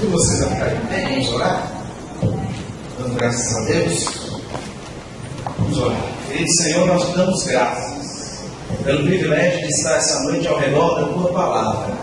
Convido vocês a ficarem em pé, vamos orar? Dando graças a Deus. Vamos orar. Querido Senhor, nós te damos graças pelo privilégio de estar essa noite ao redor da Tua Palavra.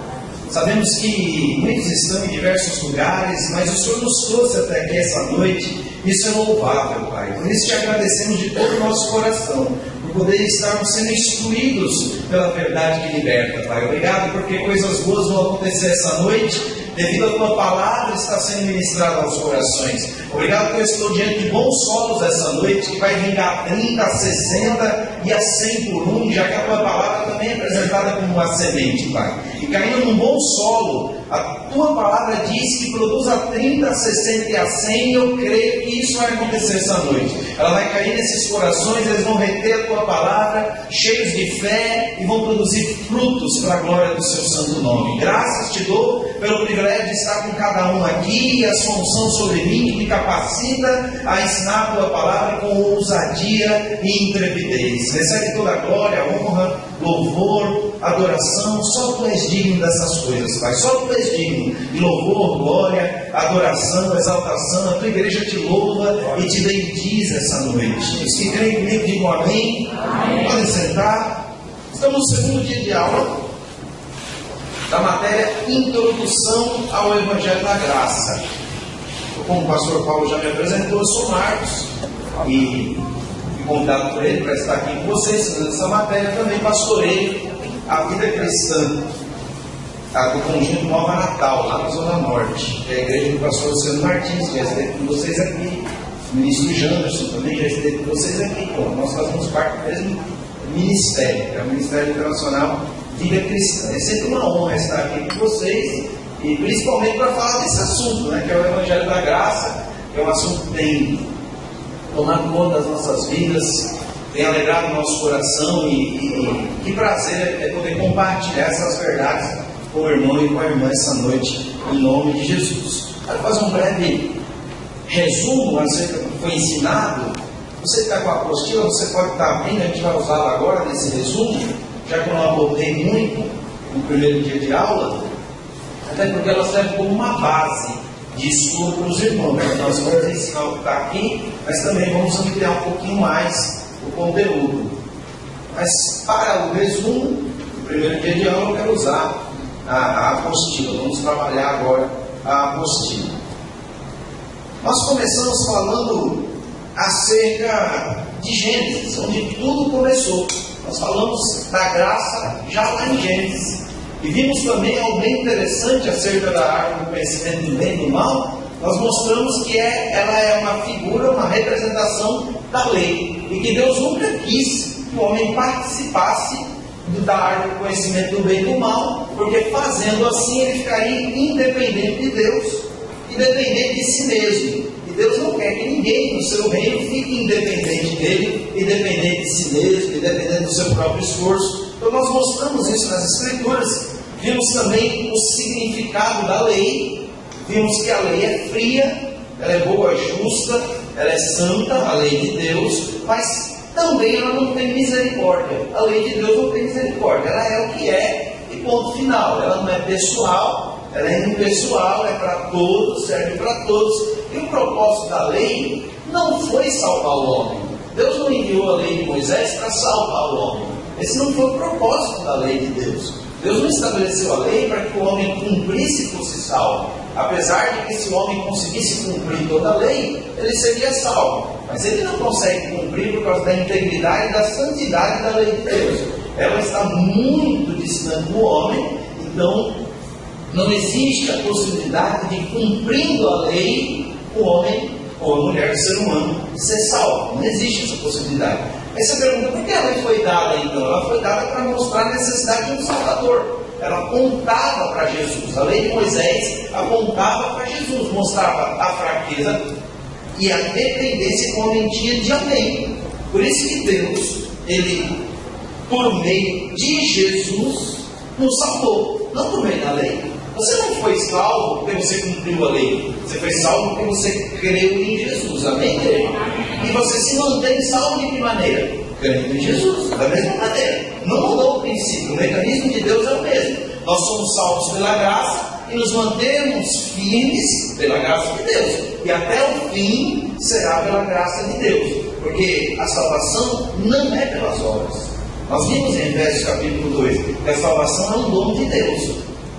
Sabemos que muitos estão em diversos lugares, mas o Senhor nos trouxe até aqui essa noite. Isso é louvável, Pai. Por isso te agradecemos de todo o nosso coração, por poder estarmos sendo instruídos pela verdade que liberta, Pai. Obrigado porque coisas boas vão acontecer essa noite, devido à Tua Palavra está sendo ministrada aos corações. Obrigado que eu estou diante de bons solos essa noite, que vai vingar a 30, a 60 e a 100 por um, já que a Tua Palavra também é apresentada como uma semente, Pai. E caindo num bom solo, a Tua Palavra diz que produz a 30, a 60 e a 100, e eu creio que isso vai acontecer essa noite. Ela vai cair nesses corações, eles vão reter a Tua Palavra, cheios de fé, e vão produzir frutos para a glória do Seu santo nome. Graças te dou pelo privilégio de estar com cada um aqui, e a sua unção sobre mim, que me capacita a ensinar a Tua Palavra com ousadia e intrepidez. Recebe toda a glória, honra, louvor, adoração. Só Tu és digno dessas coisas, Pai. Só Tu és digno de louvor, glória, adoração, exaltação. A Tua igreja te louva e te bendiz essa noite. Os que creem comigo digam amém. Amém. Podem sentar. Estamos no segundo dia de aula da matéria Introdução ao Evangelho da Graça. Como o pastor Paulo já me apresentou, eu sou Marcos e fui convidado por ele para estar aqui com vocês nessa matéria. Também pastoreio a vida cristã do Conjunto Nova Natal, lá na Zona Norte, que é a igreja do pastor Luciano Martins, que já esteve com vocês aqui. O ministro Janderson também já esteve com vocês aqui. Bom, nós fazemos parte do mesmo ministério, que é o Ministério Internacional Vida Cristã. É sempre uma honra estar aqui com vocês, e principalmente para falar desse assunto, né, que é o Evangelho da Graça, que é um assunto que tem tomado conta das nossas vidas, tem alegrado o nosso coração, e que prazer é poder compartilhar essas verdades com o irmão e com a irmã essa noite, em nome de Jesus. Quero fazer um breve resumo acerca do que foi ensinado. Você que está com a apostila, você pode estar abrindo, a gente vai usá-la agora nesse resumo, já que eu não abordei muito no primeiro dia de aula, até porque ela serve como uma base de estudo para os irmãos. Nós vamos ensinar o que está aqui, mas também vamos ampliar um pouquinho mais o conteúdo. Mas para o resumo do primeiro dia de aula, eu quero usar a apostila. Vamos trabalhar agora a apostila. Nós começamos falando acerca de Gênesis, onde tudo começou. Nós falamos da graça já lá em Gênesis. E vimos também algo bem interessante acerca da árvore do conhecimento do bem e do mal. Nós mostramos que ela é uma figura, uma representação da lei. E que Deus nunca quis que o homem participasse da árvore do conhecimento do bem e do mal, porque fazendo assim ele ficaria independente de Deus e dependente de si mesmo. E Deus não quer que ninguém no seu reino fique independente dele, independente de si mesmo, independente do seu próprio esforço. Então nós mostramos isso nas Escrituras. Vimos também o significado da lei. Vimos que a lei é fria, ela é boa, justa, ela é santa, a lei de Deus, mas também ela não tem misericórdia. A lei de Deus não tem misericórdia, ela é o que é e ponto final. Ela não é pessoal, ela é impessoal, é para todos, serve para todos. E o propósito da lei não foi salvar o homem. Deus não enviou a lei de Moisés para salvar o homem. Esse não foi o propósito da lei de Deus. Deus não estabeleceu a lei para que o homem cumprisse e fosse salvo. Apesar de que se o homem conseguisse cumprir toda a lei, ele seria salvo. Mas ele não consegue cumprir por causa da integridade e da santidade da lei de Deus. Ela está muito distante do homem, então não existe a possibilidade de, cumprindo a lei, o homem ou a mulher, o ser humano, ser salvo. Não existe essa possibilidade. Aí você pergunta, por que a lei foi dada então? Ela foi dada para mostrar a necessidade de um Salvador. Ela apontava para Jesus. A lei de Moisés apontava para Jesus, mostrava a fraqueza e a dependência que o homem tinha de alguém. Por isso que Deus, ele, por meio de Jesus, nos salvou, não por meio da lei. Você não foi salvo porque você cumpriu a lei. Você foi salvo porque você creu em Jesus. Amém, igreja? E você se mantém salvo de que maneira? Crendo em Jesus, da mesma maneira. Não mudou o princípio. O mecanismo de Deus é o mesmo. Nós somos salvos pela graça e nos mantermos firmes pela graça de Deus. E até o fim será pela graça de Deus. Porque a salvação não é pelas obras. Nós vimos em Efésios capítulo 2 que a salvação é um dom de Deus.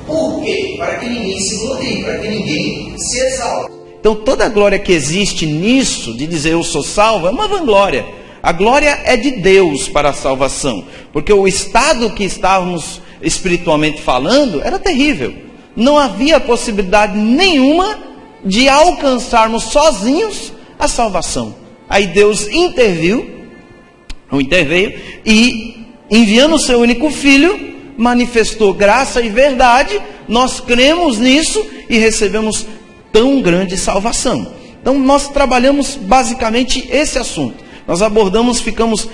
Por quê? Para que ninguém se glorie, para que ninguém se exalte. Então toda a glória que existe nisso, de dizer eu sou salvo, é uma vanglória. A glória é de Deus para a salvação. Porque o estado que estávamos espiritualmente falando era terrível. Não havia possibilidade nenhuma de alcançarmos sozinhos a salvação. Aí Deus interveio e, enviando o seu único filho, manifestou graça e verdade. Nós cremos nisso e recebemos tão grande salvação. Então nós trabalhamos basicamente esse assunto. Nós abordamos, ficamos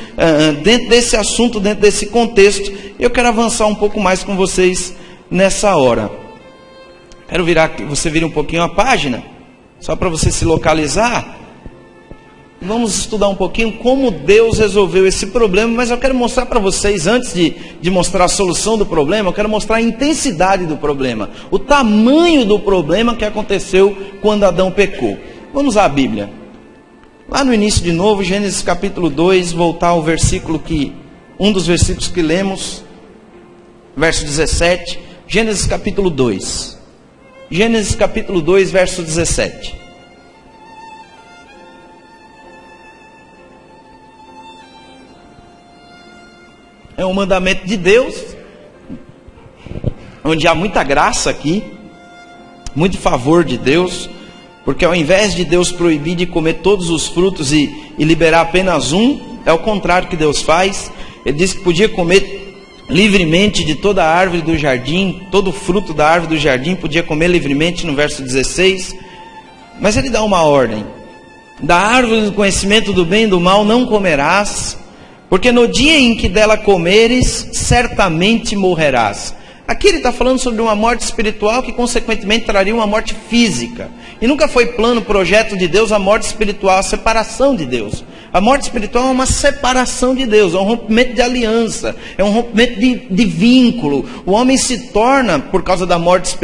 dentro desse assunto, dentro desse contexto. E eu quero avançar um pouco mais com vocês nessa hora. Quero que você vire um pouquinho a página, só para você se localizar. Vamos estudar um pouquinho como Deus resolveu esse problema, mas eu quero mostrar para vocês, antes de mostrar a solução do problema, eu quero mostrar a intensidade do problema, o tamanho do problema que aconteceu quando Adão pecou. Vamos à Bíblia. Lá no início de novo, Gênesis capítulo 2, voltar ao versículo um dos versículos que lemos, verso 17, Gênesis capítulo 2. Gênesis capítulo 2, verso 17. É um mandamento de Deus, onde há muita graça aqui, muito favor de Deus, porque ao invés de Deus proibir de comer todos os frutos e liberar apenas um, é o contrário que Deus faz. Ele disse que podia comer livremente de toda a árvore do jardim, todo o fruto da árvore do jardim podia comer livremente, no verso 16, mas ele dá uma ordem: da árvore do conhecimento do bem e do mal não comerás, porque no dia em que dela comeres, certamente morrerás. Aqui ele está falando sobre uma morte espiritual que consequentemente traria uma morte física. E nunca foi plano, projeto de Deus a morte espiritual, a separação de Deus. A morte espiritual é uma separação de Deus, é um rompimento de aliança, é um rompimento de vínculo. O homem se torna, por causa da morte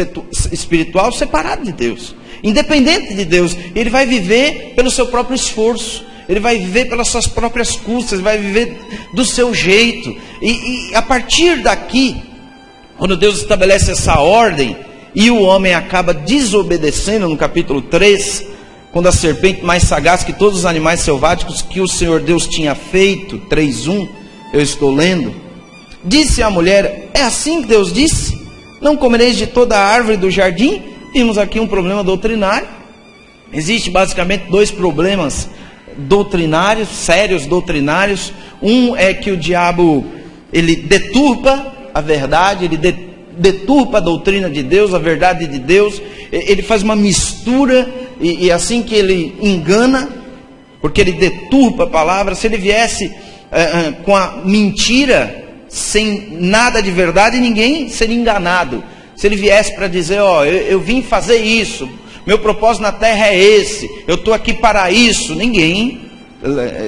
espiritual, separado de Deus, independente de Deus. Ele vai viver pelo seu próprio esforço. Ele vai viver pelas suas próprias custas, vai viver do seu jeito. E a partir daqui, quando Deus estabelece essa ordem, e o homem acaba desobedecendo, no capítulo 3, quando a serpente mais sagaz que todos os animais selváticos que o Senhor Deus tinha feito, 3:1, eu estou lendo, disse à mulher: é assim que Deus disse? Não comereis de toda a árvore do jardim? Vimos aqui um problema doutrinário. Existe basicamente dois problemas doutrinários, sérios doutrinários. Um é que o diabo, ele deturpa a verdade, ele deturpa a doutrina de Deus, a verdade de Deus. Ele faz uma mistura, e assim que ele engana, porque ele deturpa a palavra. Se ele viesse com a mentira, sem nada de verdade, ninguém seria enganado. Se ele viesse para dizer: ó, eu vim fazer isso, meu propósito na terra é esse, eu estou aqui para isso, ninguém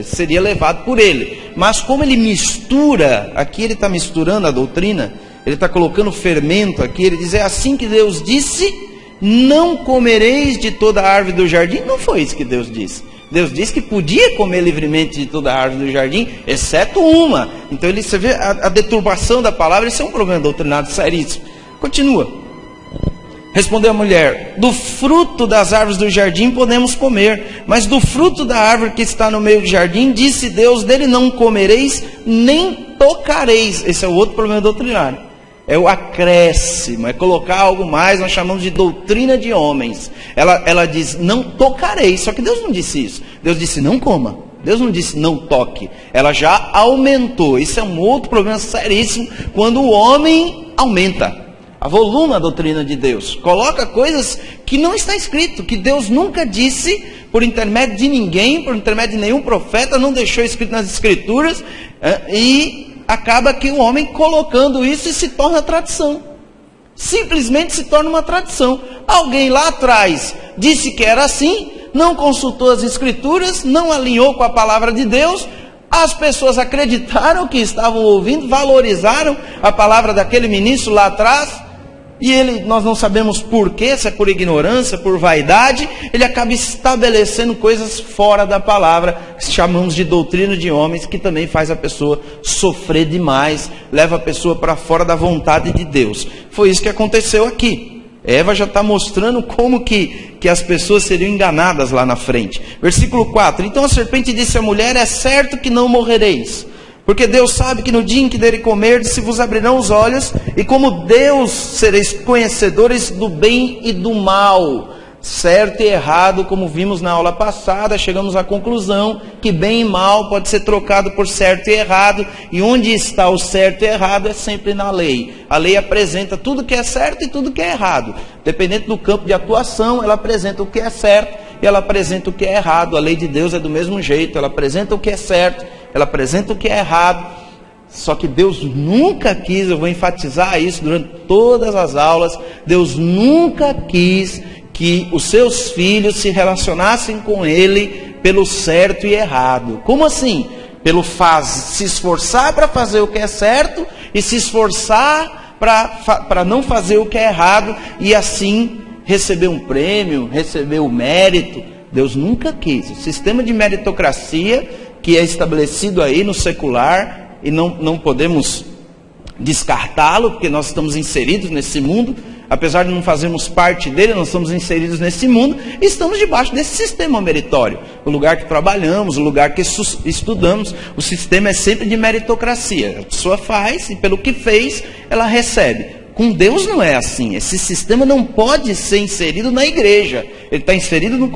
seria levado por ele. Mas como ele mistura, aqui ele está misturando a doutrina, ele está colocando fermento aqui, ele diz: é assim que Deus disse, não comereis de toda a árvore do jardim. Não foi isso que Deus disse. Deus disse que podia comer livremente de toda a árvore do jardim, exceto uma. Então você vê a deturpação da palavra. Isso é um problema doutrinário seríssimo. Continua. Respondeu a mulher: do fruto das árvores do jardim podemos comer, mas do fruto da árvore que está no meio do jardim, disse Deus, dele não comereis, nem tocareis. Esse é o outro problema doutrinário. É o acréscimo, é colocar algo mais, nós chamamos de doutrina de homens. Ela diz: não tocareis, só que Deus não disse isso. Deus disse: não coma. Deus não disse: não toque. Ela já aumentou. Isso é um outro problema seríssimo, quando o homem aumenta, avoluma a doutrina de Deus, coloca coisas que não está escrito, que Deus nunca disse, por intermédio de ninguém, por intermédio de nenhum profeta, não deixou escrito nas escrituras, e acaba que o homem colocando isso e se torna tradição. Simplesmente se torna uma tradição. Alguém lá atrás disse que era assim, não consultou as escrituras, não alinhou com a palavra de Deus. As pessoas acreditaram que estavam ouvindo, valorizaram a palavra daquele ministro lá atrás, e nós não sabemos por quê, se é por ignorância, por vaidade, ele acaba estabelecendo coisas fora da palavra, que chamamos de doutrina de homens, que também faz a pessoa sofrer demais, leva a pessoa para fora da vontade de Deus. Foi isso que aconteceu aqui. Eva já está mostrando como que as pessoas seriam enganadas lá na frente. Versículo 4, então a serpente disse à mulher, é certo que não morrereis, porque Deus sabe que no dia em que dele comerdes, se vos abrirão os olhos, e como Deus sereis conhecedores do bem e do mal, certo e errado, como vimos na aula passada, chegamos à conclusão que bem e mal pode ser trocado por certo e errado, e onde está o certo e errado é sempre na lei. A lei apresenta tudo que é certo e tudo que é errado, dependendo do campo de atuação, ela apresenta o que é certo e ela apresenta o que é errado. A lei de Deus é do mesmo jeito, ela apresenta o que é certo, ela apresenta o que é errado. Só que Deus nunca quis, eu vou enfatizar isso durante todas as aulas, Deus nunca quis que os seus filhos se relacionassem com Ele pelo certo e errado. Como assim? Pelo se esforçar para fazer o que é certo e se esforçar para não fazer o que é errado e assim receber um prêmio, receber o mérito. Deus nunca quis. O sistema de meritocracia que é estabelecido aí no secular, e não podemos descartá-lo, porque nós estamos inseridos nesse mundo, apesar de não fazermos parte dele, nós estamos inseridos nesse mundo, e estamos debaixo desse sistema meritório. O lugar que trabalhamos, o lugar que estudamos, o sistema é sempre de meritocracia. A pessoa faz, e pelo que fez, ela recebe. Com Deus não é assim. Esse sistema não pode ser inserido na igreja. Ele está inserido no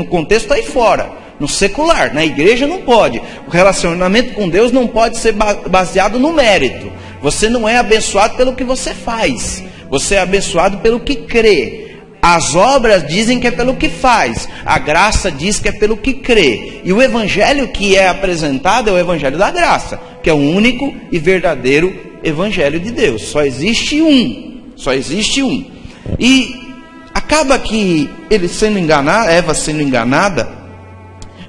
contexto aí fora, no secular. Na igreja não pode. O relacionamento com Deus não pode ser baseado no mérito. Você não é abençoado pelo que você faz. Você é abençoado pelo que crê. As obras dizem que é pelo que faz. A graça diz que é pelo que crê. E o evangelho que é apresentado é o evangelho da graça, que é o único e verdadeiro evangelho de Deus. Só existe um. Só existe um. E acaba que ele sendo enganado, Eva sendo enganada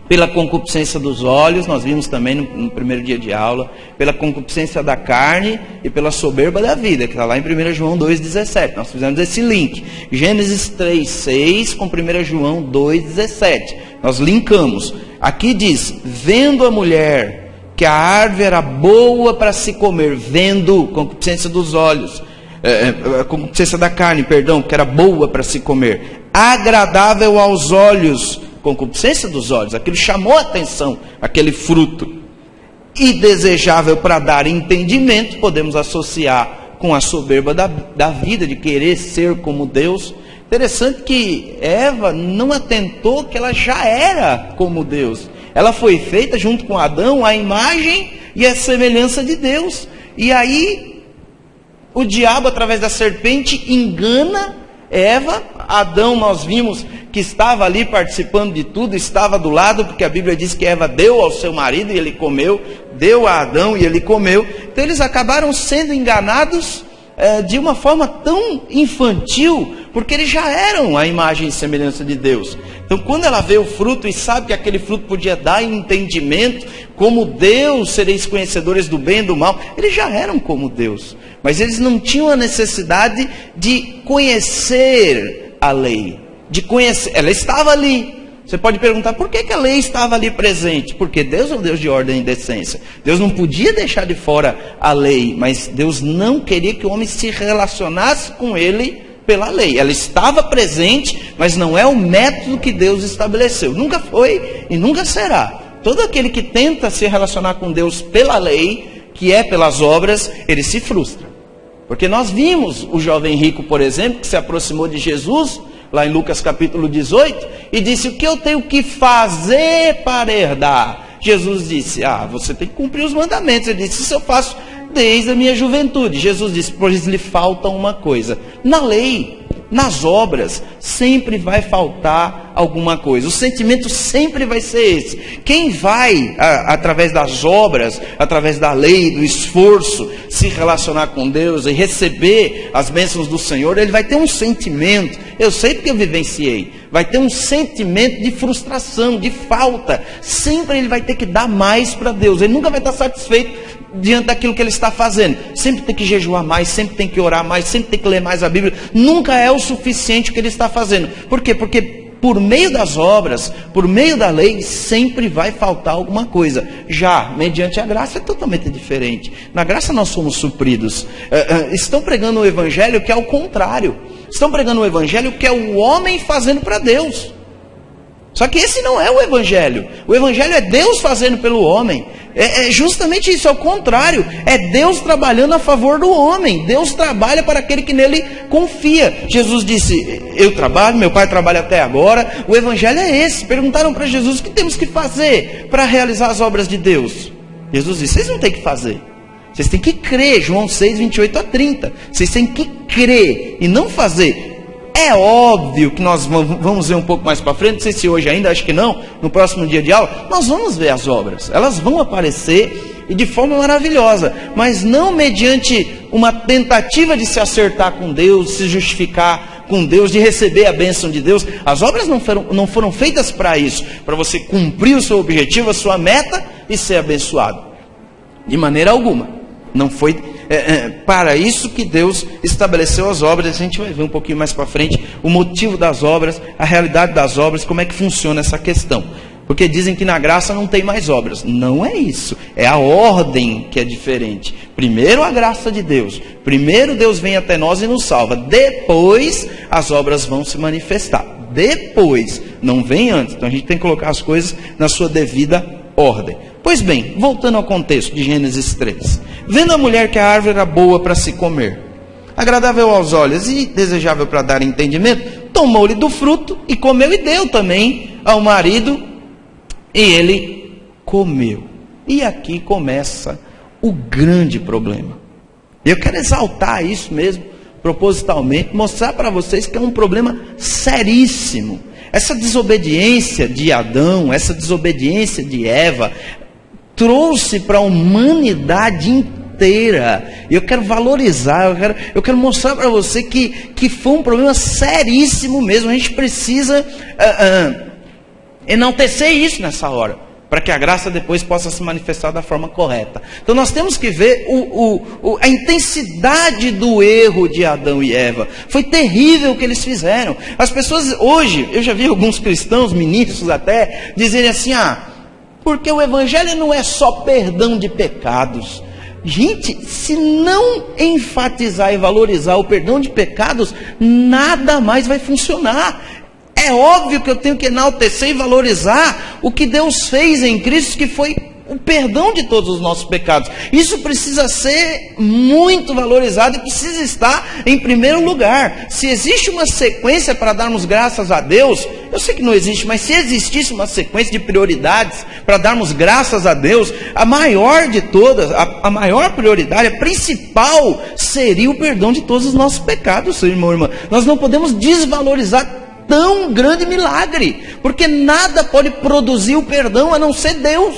pela concupiscência dos olhos, nós vimos também no primeiro dia de aula, pela concupiscência da carne e pela soberba da vida, que está lá em 1 João 2,17. Nós fizemos esse link. Gênesis 3,6 com 1 João 2,17. Nós linkamos. Aqui diz, vendo a mulher que a árvore era boa para se comer, vendo, concupiscência dos olhos, concupiscência da carne, perdão, que era boa para se comer, agradável aos olhos, concupiscência dos olhos, aquilo chamou a atenção, aquele fruto, e desejável para dar entendimento, podemos associar com a soberba da vida, de querer ser como Deus. Interessante que Eva não atentou que ela já era como Deus. Ela foi feita junto com Adão à imagem e à semelhança de Deus. E aí o diabo, através da serpente, engana Eva. Adão, nós vimos que estava ali participando de tudo, estava do lado, porque a Bíblia diz que Eva deu ao seu marido e ele comeu, deu a Adão e ele comeu. Então eles acabaram sendo enganados de uma forma tão infantil, porque eles já eram a imagem e semelhança de Deus. Então quando ela vê o fruto e sabe que aquele fruto podia dar entendimento, como Deus sereis conhecedores do bem e do mal, eles já eram como Deus, mas eles não tinham a necessidade de conhecer a lei, de conhecer, ela estava ali. Você pode perguntar, por que a lei estava ali presente? Porque Deus é um Deus de ordem e decência. Deus não podia deixar de fora a lei, mas Deus não queria que o homem se relacionasse com ele pela lei. Ela estava presente, mas não é o método que Deus estabeleceu. Nunca foi e nunca será. Todo aquele que tenta se relacionar com Deus pela lei, que é pelas obras, ele se frustra. Porque nós vimos o jovem rico, por exemplo, que se aproximou de Jesus, lá em Lucas capítulo 18, e disse, o que eu tenho que fazer para herdar? Jesus disse, você tem que cumprir os mandamentos. Ele disse, isso eu faço desde a minha juventude. Jesus disse, pois lhe falta uma coisa. Na lei, nas obras, sempre vai faltar alguma coisa. O sentimento sempre vai ser esse. Quem vai, através das obras, através da lei, do esforço, se relacionar com Deus e receber as bênçãos do Senhor, ele vai ter um sentimento, eu sei porque eu vivenciei, vai ter um sentimento de frustração, de falta. Sempre ele vai ter que dar mais para Deus. Ele nunca vai estar satisfeito diante daquilo que ele está fazendo. Sempre tem que jejuar mais, sempre tem que orar mais, sempre tem que ler mais a Bíblia. Nunca é o suficiente o que ele está fazendo. Por quê? Porque por meio das obras, por meio da lei, sempre vai faltar alguma coisa. Já, mediante a graça, é totalmente diferente. Na graça nós somos supridos. Estão pregando o evangelho que é o contrário. Estão pregando o evangelho que é o homem fazendo para Deus. Só que esse não é o evangelho. O evangelho é Deus fazendo pelo homem. É justamente isso, é o contrário. É Deus trabalhando a favor do homem. Deus trabalha para aquele que nele confia. Jesus disse, eu trabalho, meu pai trabalha até agora. O evangelho é esse. Perguntaram para Jesus, o que temos que fazer para realizar as obras de Deus? Jesus disse, vocês não têm que fazer. Vocês têm que crer. João 6, 28 a 30. Vocês têm que crer e não fazer. É óbvio que nós vamos ver um pouco mais para frente, não sei se hoje ainda, acho que não, no próximo dia de aula, nós vamos ver as obras. Elas vão aparecer e de forma maravilhosa, mas não mediante uma tentativa de se acertar com Deus, de se justificar com Deus, de receber a bênção de Deus. As obras não foram feitas para isso, para você cumprir o seu objetivo, a sua meta e ser abençoado. De maneira alguma. Não foi para isso que Deus estabeleceu as obras. A gente vai ver um pouquinho mais para frente o motivo das obras, a realidade das obras, como é que funciona essa questão. Porque dizem que na graça não tem mais obras. Não é isso. É a ordem que é diferente. Primeiro a graça de Deus. Primeiro Deus vem até nós e nos salva. Depois as obras vão se manifestar. Depois, não vem antes. Então a gente tem que colocar as coisas na sua devida ordem. Pois bem, voltando ao contexto de Gênesis 3. Vendo a mulher que a árvore era boa para se comer, agradável aos olhos e desejável para dar entendimento, tomou-lhe do fruto e comeu e deu também ao marido, e ele comeu. E aqui começa o grande problema. Eu quero exaltar isso mesmo, propositalmente, mostrar para vocês que é um problema seríssimo. Essa desobediência de Adão, essa desobediência de Eva, trouxe para a humanidade inteira. Eu quero valorizar, eu quero mostrar para você que foi um problema seríssimo mesmo. A gente precisa enaltecer isso nessa hora, para que a graça depois possa se manifestar da forma correta. Então nós temos que ver a intensidade do erro de Adão e Eva. Foi terrível o que eles fizeram. As pessoas hoje, eu já vi alguns cristãos, ministros até, dizerem assim, porque o evangelho não é só perdão de pecados. Gente, se não enfatizar e valorizar o perdão de pecados, nada mais vai funcionar. É óbvio que eu tenho que enaltecer e valorizar o que Deus fez em Cristo, que foi o perdão de todos os nossos pecados. Isso precisa ser muito valorizado e precisa estar em primeiro lugar. Se existe uma sequência para darmos graças a Deus, eu sei que não existe, mas se existisse uma sequência de prioridades para darmos graças a Deus, a maior de todas, a maior prioridade, a principal, seria o perdão de todos os nossos pecados, seu irmão e irmã. Nós não podemos desvalorizar tão grande milagre, porque nada pode produzir o perdão a não ser Deus,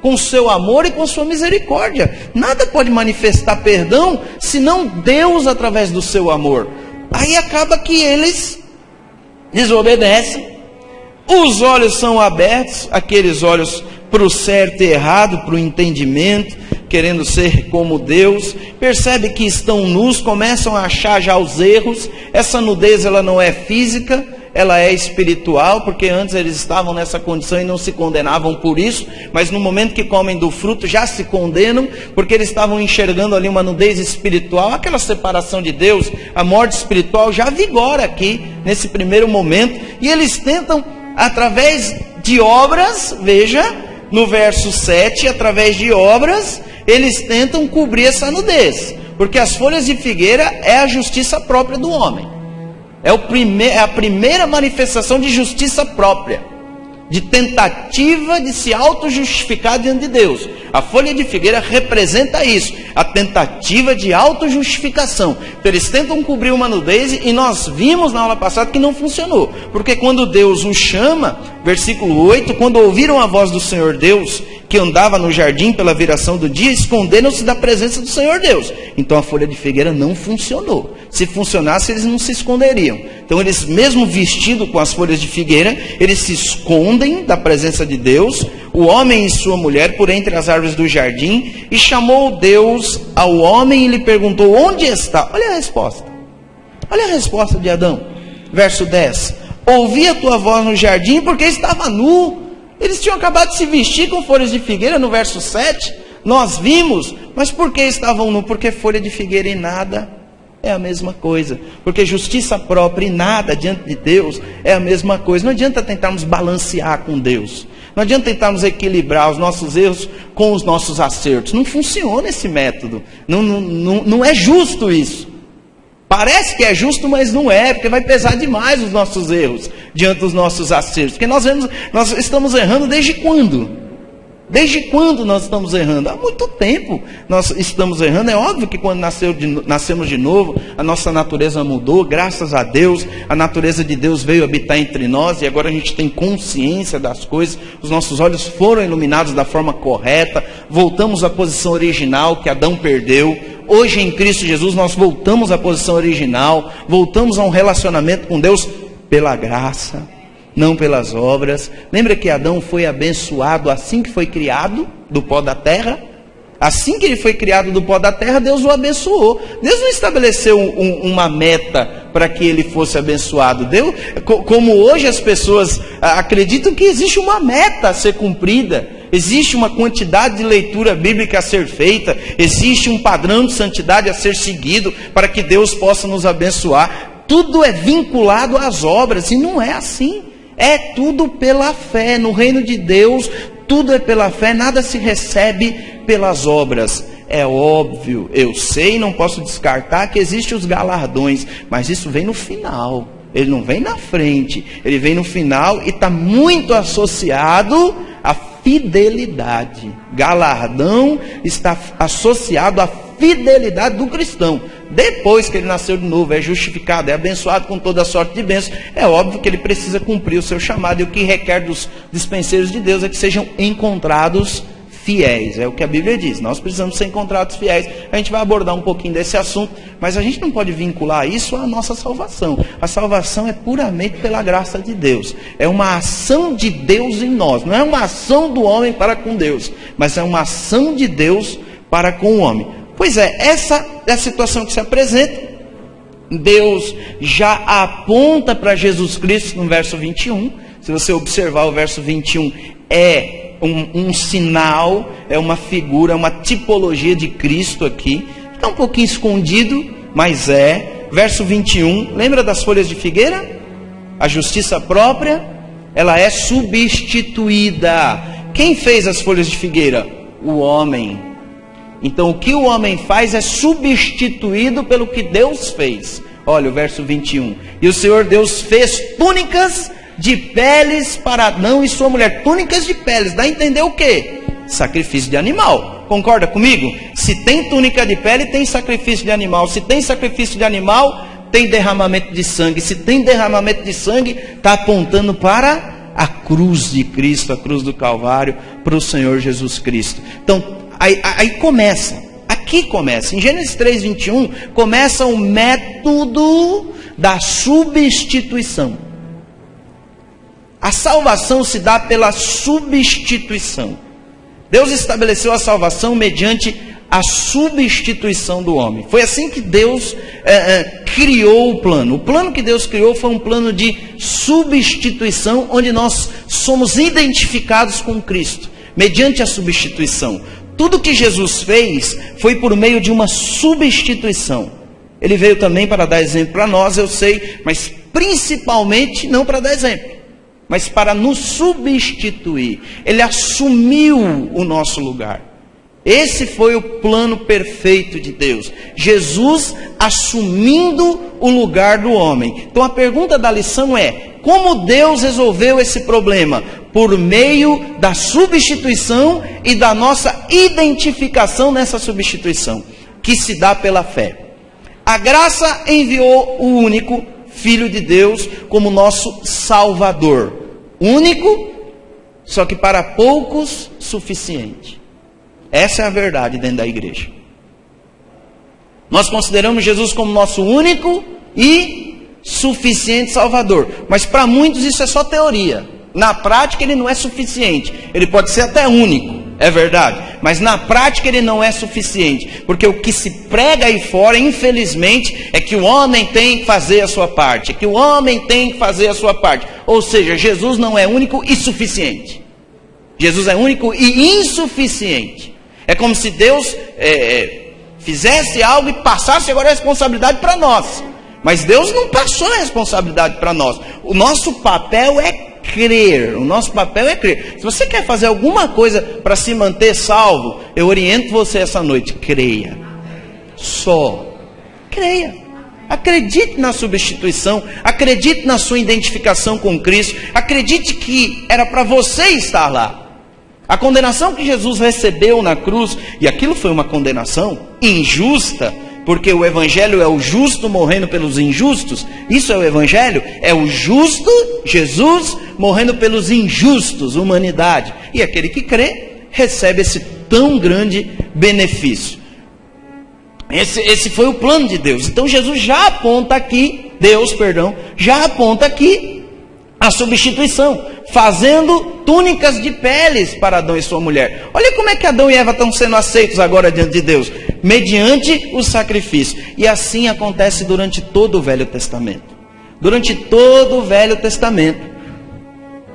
com o seu amor e com a sua misericórdia. Nada pode manifestar perdão, senão Deus através do seu amor. Aí acaba que eles desobedecem, os olhos são abertos, aqueles olhos para o certo e errado, para o entendimento, querendo ser como Deus, percebe que estão nus, começam a achar já os erros. Essa nudez ela não é física, ela é espiritual, porque antes eles estavam nessa condição e não se condenavam por isso, mas no momento que comem do fruto já se condenam, porque eles estavam enxergando ali uma nudez espiritual. Aquela separação de Deus, a morte espiritual já vigora aqui, nesse primeiro momento, e eles tentam, através de obras, veja, no verso 7, através de obras, eles tentam cobrir essa nudez, porque as folhas de figueira é a justiça própria do homem. É a primeira manifestação de justiça própria, de tentativa de se auto-justificar diante de Deus. A folha de figueira representa isso, a tentativa de auto-justificação. Então eles tentam cobrir uma nudez, e nós vimos na aula passada que não funcionou, porque quando Deus os chama, versículo 8, quando ouviram a voz do Senhor Deus, que andava no jardim pela viração do dia, esconderam-se da presença do Senhor Deus. Então a folha de figueira não funcionou. Se funcionasse, eles não se esconderiam. Então eles, mesmo vestidos com as folhas de figueira, eles se escondem da presença de Deus, o homem e sua mulher, por entre as árvores do jardim, e chamou Deus ao homem e lhe perguntou: onde está? Olha a resposta. Olha a resposta de Adão. Verso 10. Ouvi a tua voz no jardim porque estava nu. Eles tinham acabado de se vestir com folhas de figueira. No verso 7, nós vimos. Mas por que estavam nu? Porque folha de figueira e nada é a mesma coisa. Porque justiça própria e nada diante de Deus é a mesma coisa. Não adianta tentarmos balancear com Deus. Não adianta tentarmos equilibrar os nossos erros com os nossos acertos. Não funciona esse método. Não é justo isso. Parece que é justo, mas não é, porque vai pesar demais os nossos erros diante dos nossos acertos. Porque nós estamos errando desde quando? Desde quando nós estamos errando? Há muito tempo nós estamos errando. É óbvio que quando nascemos de novo, a nossa natureza mudou, graças a Deus. A natureza de Deus veio habitar entre nós e agora a gente tem consciência das coisas. Os nossos olhos foram iluminados da forma correta. Voltamos à posição original que Adão perdeu. Hoje em Cristo Jesus nós voltamos à posição original. Voltamos a um relacionamento com Deus pela graça, não pelas obras. Lembra que Adão foi abençoado assim que foi criado do pó da terra? Assim que ele foi criado do pó da terra, Deus o abençoou. Deus não estabeleceu uma meta para que ele fosse abençoado. Deus, como hoje as pessoas acreditam que existe uma meta a ser cumprida, existe uma quantidade de leitura bíblica a ser feita, existe um padrão de santidade a ser seguido para que Deus possa nos abençoar. Tudo é vinculado às obras e não é assim. É tudo pela fé. No reino de Deus, tudo é pela fé, nada se recebe pelas obras. É óbvio, eu sei, não posso descartar que existem os galardões, mas isso vem no final, ele não vem na frente, ele vem no final e está muito associado à fidelidade. Galardão está associado à fidelidade do cristão. Depois que ele nasceu de novo, é justificado, é abençoado com toda a sorte de bênçãos, é óbvio que ele precisa cumprir o seu chamado, e o que requer dos dispenseiros de Deus é que sejam encontrados fiéis. É o que a Bíblia diz, nós precisamos ser encontrados fiéis. A gente vai abordar um pouquinho desse assunto, mas a gente não pode vincular isso à nossa salvação. A salvação é puramente pela graça de Deus, é uma ação de Deus em nós, não é uma ação do homem para com Deus, mas é uma ação de Deus para com o homem. Pois é, essa é a situação que se apresenta. Deus já aponta para Jesus Cristo no verso 21. Se você observar o verso 21, é um sinal, é uma figura, uma tipologia de Cristo aqui. Está um pouquinho escondido, mas é. Verso 21, lembra das folhas de figueira? A justiça própria, ela é substituída. Quem fez as folhas de figueira? O homem. Então o que o homem faz é substituído pelo que Deus fez. Olha o verso 21. E o Senhor Deus fez túnicas de peles para Adão e sua mulher. Túnicas de peles, dá a entender o quê? Sacrifício de animal. Concorda comigo? Se tem túnica de pele, tem sacrifício de animal. Se tem sacrifício de animal, tem derramamento de sangue. Se tem derramamento de sangue, está apontando para a cruz de Cristo, a cruz do Calvário, para o Senhor Jesus Cristo. Então, aí começa, aqui começa, em Gênesis 3:21, começa o método da substituição. A salvação se dá pela substituição. Deus estabeleceu a salvação mediante a substituição do homem. Foi assim que Deus criou o plano. O plano que Deus criou foi um plano de substituição, onde nós somos identificados com Cristo, mediante a substituição. Tudo que Jesus fez foi por meio de uma substituição. Ele veio também para dar exemplo para nós, eu sei, mas principalmente não para dar exemplo, mas para nos substituir. Ele assumiu o nosso lugar. Esse foi o plano perfeito de Deus. Jesus assumindo o lugar do homem. Então a pergunta da lição é: como Deus resolveu esse problema? Por meio da substituição e da nossa identificação nessa substituição, que se dá pela fé. A graça enviou o único Filho de Deus como nosso Salvador. Único, só que para poucos suficiente. Essa é a verdade dentro da igreja. Nós consideramos Jesus como nosso único e suficiente Salvador. Mas para muitos isso é só teoria. Na prática ele não é suficiente. Ele pode ser até único, é verdade. Mas na prática ele não é suficiente. Porque o que se prega aí fora, infelizmente, é que o homem tem que fazer a sua parte. É que o homem tem que fazer a sua parte. Ou seja, Jesus não é único e suficiente. Jesus é único e insuficiente. É como se Deus fizesse algo e passasse agora a responsabilidade para nós. Mas Deus não passou a responsabilidade para nós. O nosso papel é crer. O nosso papel é crer. Se você quer fazer alguma coisa para se manter salvo, eu oriento você essa noite: creia. Só creia. Acredite na substituição. Acredite na sua identificação com Cristo. Acredite que era para você estar lá. A condenação que Jesus recebeu na cruz, e aquilo foi uma condenação injusta, porque o Evangelho é o justo morrendo pelos injustos. Isso é o Evangelho, é o justo, Jesus, morrendo pelos injustos, humanidade. E aquele que crê, recebe esse tão grande benefício. Esse foi o plano de Deus. Então Jesus já aponta aqui, já aponta aqui a substituição, fazendo túnicas de peles para Adão e sua mulher. Olha como é que Adão e Eva estão sendo aceitos agora diante de Deus, mediante o sacrifício. E assim acontece durante todo o Velho Testamento. Durante todo o Velho Testamento,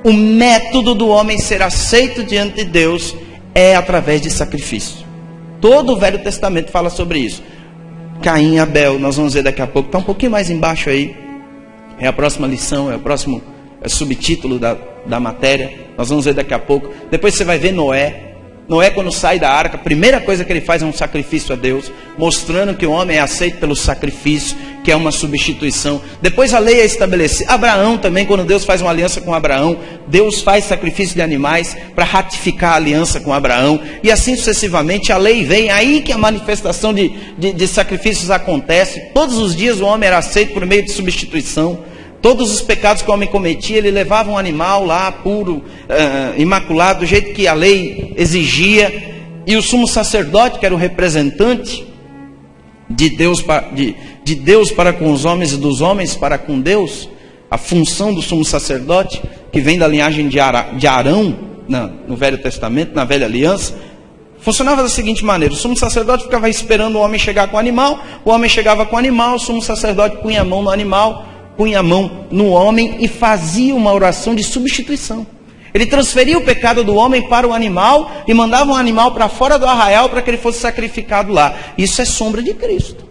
o método do homem ser aceito diante de Deus é através de sacrifício. Todo o Velho Testamento fala sobre isso. Caim e Abel, nós vamos ver daqui a pouco, está um pouquinho mais embaixo aí. É a próxima lição, é o próximo subtítulo da matéria. Nós vamos ver daqui a pouco. Depois você vai ver Noé. Noé, quando sai da arca, a primeira coisa que ele faz é um sacrifício a Deus, mostrando que o homem é aceito pelo sacrifício, que é uma substituição. Depois a lei é estabelecida. Abraão também, quando Deus faz uma aliança com Abraão, Deus faz sacrifício de animais para ratificar a aliança com Abraão. E assim sucessivamente a lei vem. Aí que a manifestação de sacrifícios acontece. Todos os dias o homem era aceito por meio de substituição. Todos os pecados que o homem cometia, ele levava um animal lá, puro, imaculado, do jeito que a lei exigia. E o sumo sacerdote, que era o representante de Deus para com os homens e dos homens para com Deus, a função do sumo sacerdote, que vem da linhagem de Arão, no Velho Testamento, na Velha Aliança, funcionava da seguinte maneira: o sumo sacerdote ficava esperando o homem chegar com o animal, o homem chegava com o animal, o sumo sacerdote punha a mão no animal, punha a mão no homem e fazia uma oração de substituição. Ele transferia o pecado do homem para o animal e mandava o animal para fora do arraial para que ele fosse sacrificado lá. Isso é sombra de Cristo.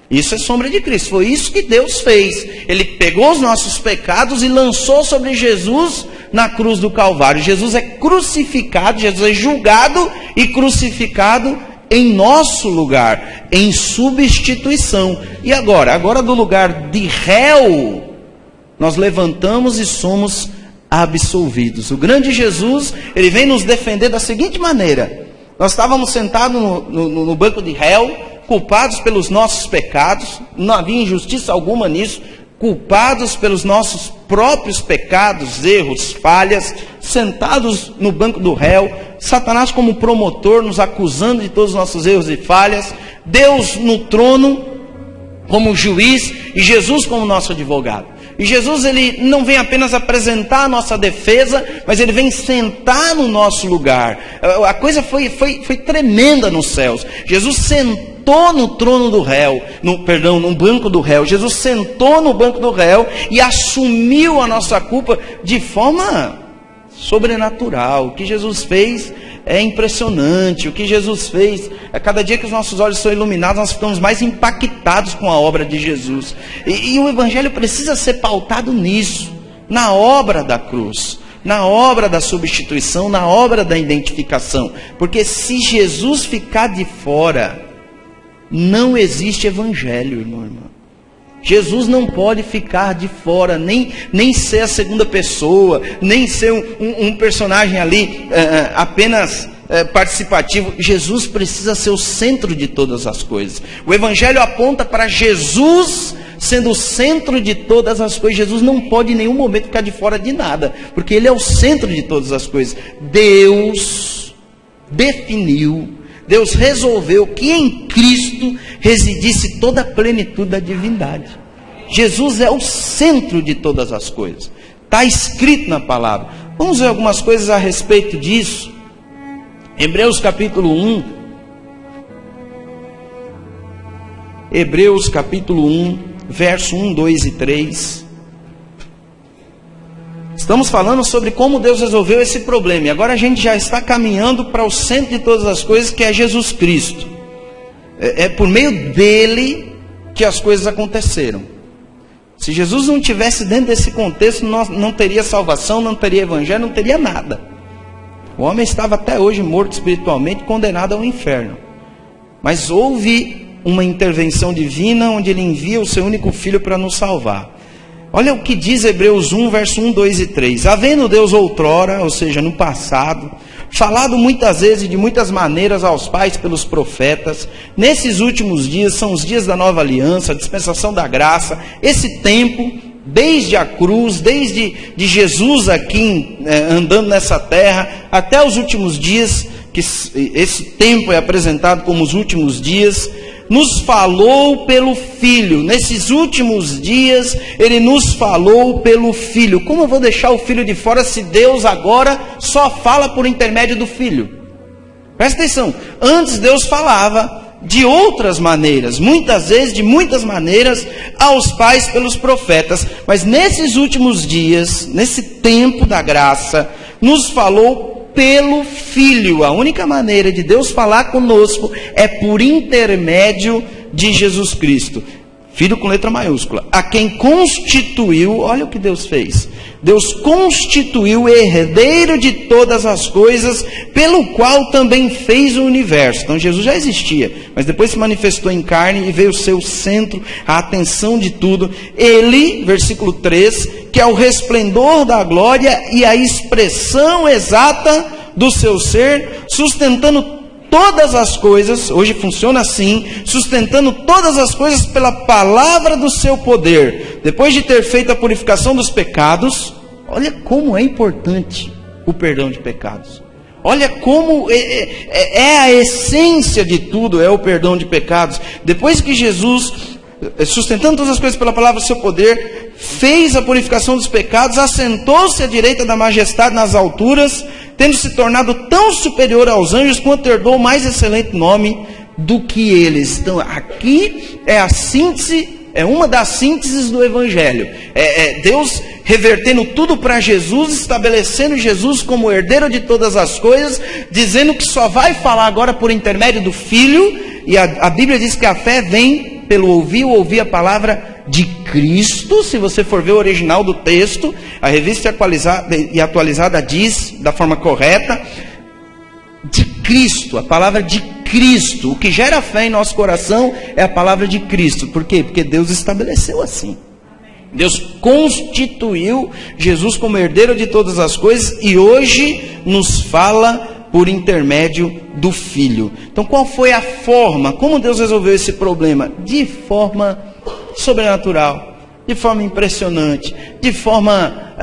Isso é sombra de Cristo. Foi isso que Deus fez. Ele pegou os nossos pecados e lançou sobre Jesus na cruz do Calvário. Jesus é crucificado, Jesus é julgado e crucificado em nosso lugar, em substituição. E agora do lugar de réu, nós levantamos e somos absolvidos. O grande Jesus, ele vem nos defender da seguinte maneira: nós estávamos sentados no banco de réu, culpados pelos nossos pecados, não havia injustiça alguma nisso, culpados pelos nossos próprios pecados, erros, falhas, sentados no banco do réu, Satanás como promotor, nos acusando de todos os nossos erros e falhas, Deus no trono como juiz e Jesus como nosso advogado. E Jesus, ele não vem apenas apresentar a nossa defesa, mas ele vem sentar no nosso lugar. A coisa foi tremenda nos céus. Jesus sentou no trono do réu, no banco do réu. Jesus sentou no banco do réu e assumiu a nossa culpa de forma sobrenatural. O que Jesus fez é impressionante. O que Jesus fez, a cada dia que os nossos olhos são iluminados, nós ficamos mais impactados com a obra de Jesus. E o Evangelho precisa ser pautado nisso, na obra da cruz, na obra da substituição, na obra da identificação. Porque se Jesus ficar de fora, não existe Evangelho, irmão. Jesus não pode ficar de fora, nem ser a segunda pessoa, nem ser um personagem ali apenas participativo. Jesus precisa ser o centro de todas as coisas. O Evangelho aponta para Jesus sendo o centro de todas as coisas. Jesus não pode em nenhum momento ficar de fora de nada, porque Ele é o centro de todas as coisas. Deus definiu, Deus resolveu que em Cristo residisse toda a plenitude da divindade. Jesus é o centro de todas as coisas. Está escrito na palavra. Vamos ver algumas coisas a respeito disso. Hebreus capítulo 1. Hebreus capítulo 1, verso 1, 2 e 3. Estamos falando sobre como Deus resolveu esse problema. E agora a gente já está caminhando para o centro de todas as coisas, que é Jesus Cristo. É por meio dele que as coisas aconteceram. Se Jesus não tivesse dentro desse contexto, não teria salvação, não teria evangelho, não teria nada. O homem estava até hoje morto espiritualmente, condenado ao inferno. Mas houve uma intervenção divina, onde ele envia o seu único filho para nos salvar. Olha o que diz Hebreus 1, verso 1, 2 e 3. Havendo Deus outrora, ou seja, no passado, falado muitas vezes e de muitas maneiras aos pais pelos profetas, nesses últimos dias, são os dias da nova aliança, a dispensação da graça, esse tempo, desde a cruz, desde de Jesus aqui andando nessa terra, até os últimos dias, que esse tempo é apresentado como os últimos dias, nos falou pelo Filho. Nesses últimos dias, Ele nos falou pelo Filho. Como eu vou deixar o Filho de fora se Deus agora só fala por intermédio do Filho? Presta atenção. Antes Deus falava de outras maneiras, muitas vezes, de muitas maneiras, aos pais pelos profetas. Mas nesses últimos dias, nesse tempo da graça, nos falou pelo Filho. A única maneira de Deus falar conosco é por intermédio de Jesus Cristo. Filho com letra maiúscula. A quem constituiu, olha o que Deus fez. Deus constituiu herdeiro de todas as coisas, pelo qual também fez o universo. Então Jesus já existia, mas depois se manifestou em carne e veio ser o centro, a atenção de tudo. Ele, versículo 3, que é o resplendor da glória e a expressão exata do seu ser, sustentando todas as coisas, hoje funciona assim, sustentando todas as coisas pela palavra do seu poder. Depois de ter feito a purificação dos pecados, olha como é importante o perdão de pecados. Olha como é a essência de tudo, é o perdão de pecados. Depois que Jesus, sustentando todas as coisas pela palavra do seu poder, fez a purificação dos pecados, assentou-se à direita da majestade nas alturas, tendo se tornado tão superior aos anjos, quanto herdou o mais excelente nome do que eles. Então aqui é a síntese, é uma das sínteses do Evangelho. Deus revertendo tudo para Jesus, estabelecendo Jesus como herdeiro de todas as coisas, dizendo que só vai falar agora por intermédio do Filho. E a Bíblia diz que a fé vem pelo ouvir a palavra de Cristo. Se você for ver o original do texto, a revista atualizada diz da forma correta, de Cristo, a palavra de Cristo. O que gera fé em nosso coração é a palavra de Cristo. Por quê? Porque Deus estabeleceu assim. Deus constituiu Jesus como herdeiro de todas as coisas e hoje nos fala por intermédio do Filho. Então qual foi a forma? Como Deus resolveu esse problema? De forma sobrenatural, de forma impressionante, de forma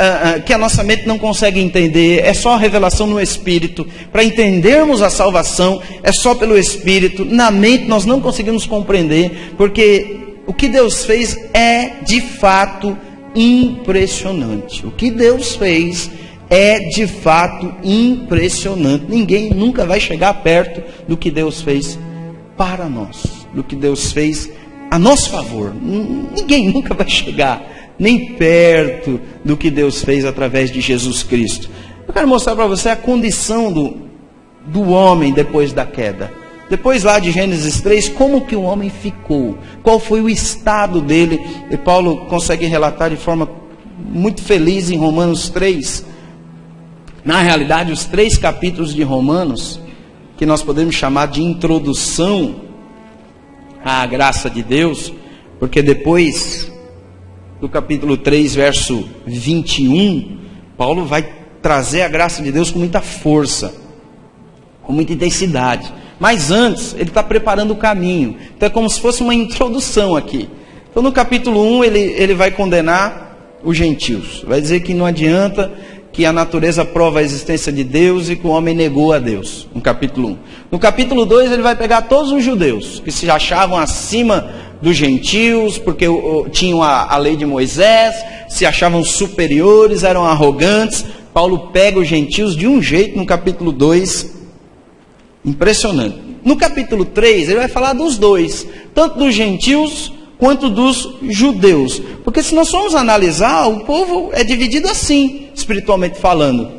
que a nossa mente não consegue entender. É só a revelação no Espírito. Para entendermos a salvação, é só pelo Espírito. Na mente nós não conseguimos compreender, porque o que Deus fez é de fato impressionante. O que Deus fez é de fato impressionante. Ninguém nunca vai chegar perto do que Deus fez para nós, do que Deus fez a nosso favor. Ninguém nunca vai chegar nem perto do que Deus fez através de Jesus Cristo. Eu quero mostrar para você a condição do homem depois da queda. Depois lá de Gênesis 3, como que o homem ficou? Qual foi o estado dele? E Paulo consegue relatar de forma muito feliz em Romanos 3. Na realidade, os 3 capítulos de Romanos, que nós podemos chamar de introdução à graça de Deus, porque depois do capítulo 3, verso 21, Paulo vai trazer a graça de Deus com muita força, com muita intensidade. Mas antes, ele está preparando o caminho. Então é como se fosse uma introdução aqui. Então no capítulo 1, ele vai condenar os gentios. Vai dizer que não adianta, que a natureza prova a existência de Deus e que o homem negou a Deus. No capítulo 1. No capítulo 2, ele vai pegar todos os judeus que se achavam acima dos gentios, porque tinham a lei de Moisés, se achavam superiores, eram arrogantes. Paulo pega os gentios de um jeito no capítulo 2, impressionante. No capítulo 3, ele vai falar dos dois, tanto dos gentios quanto dos judeus. Porque se nós formos analisar, o povo é dividido assim, espiritualmente falando.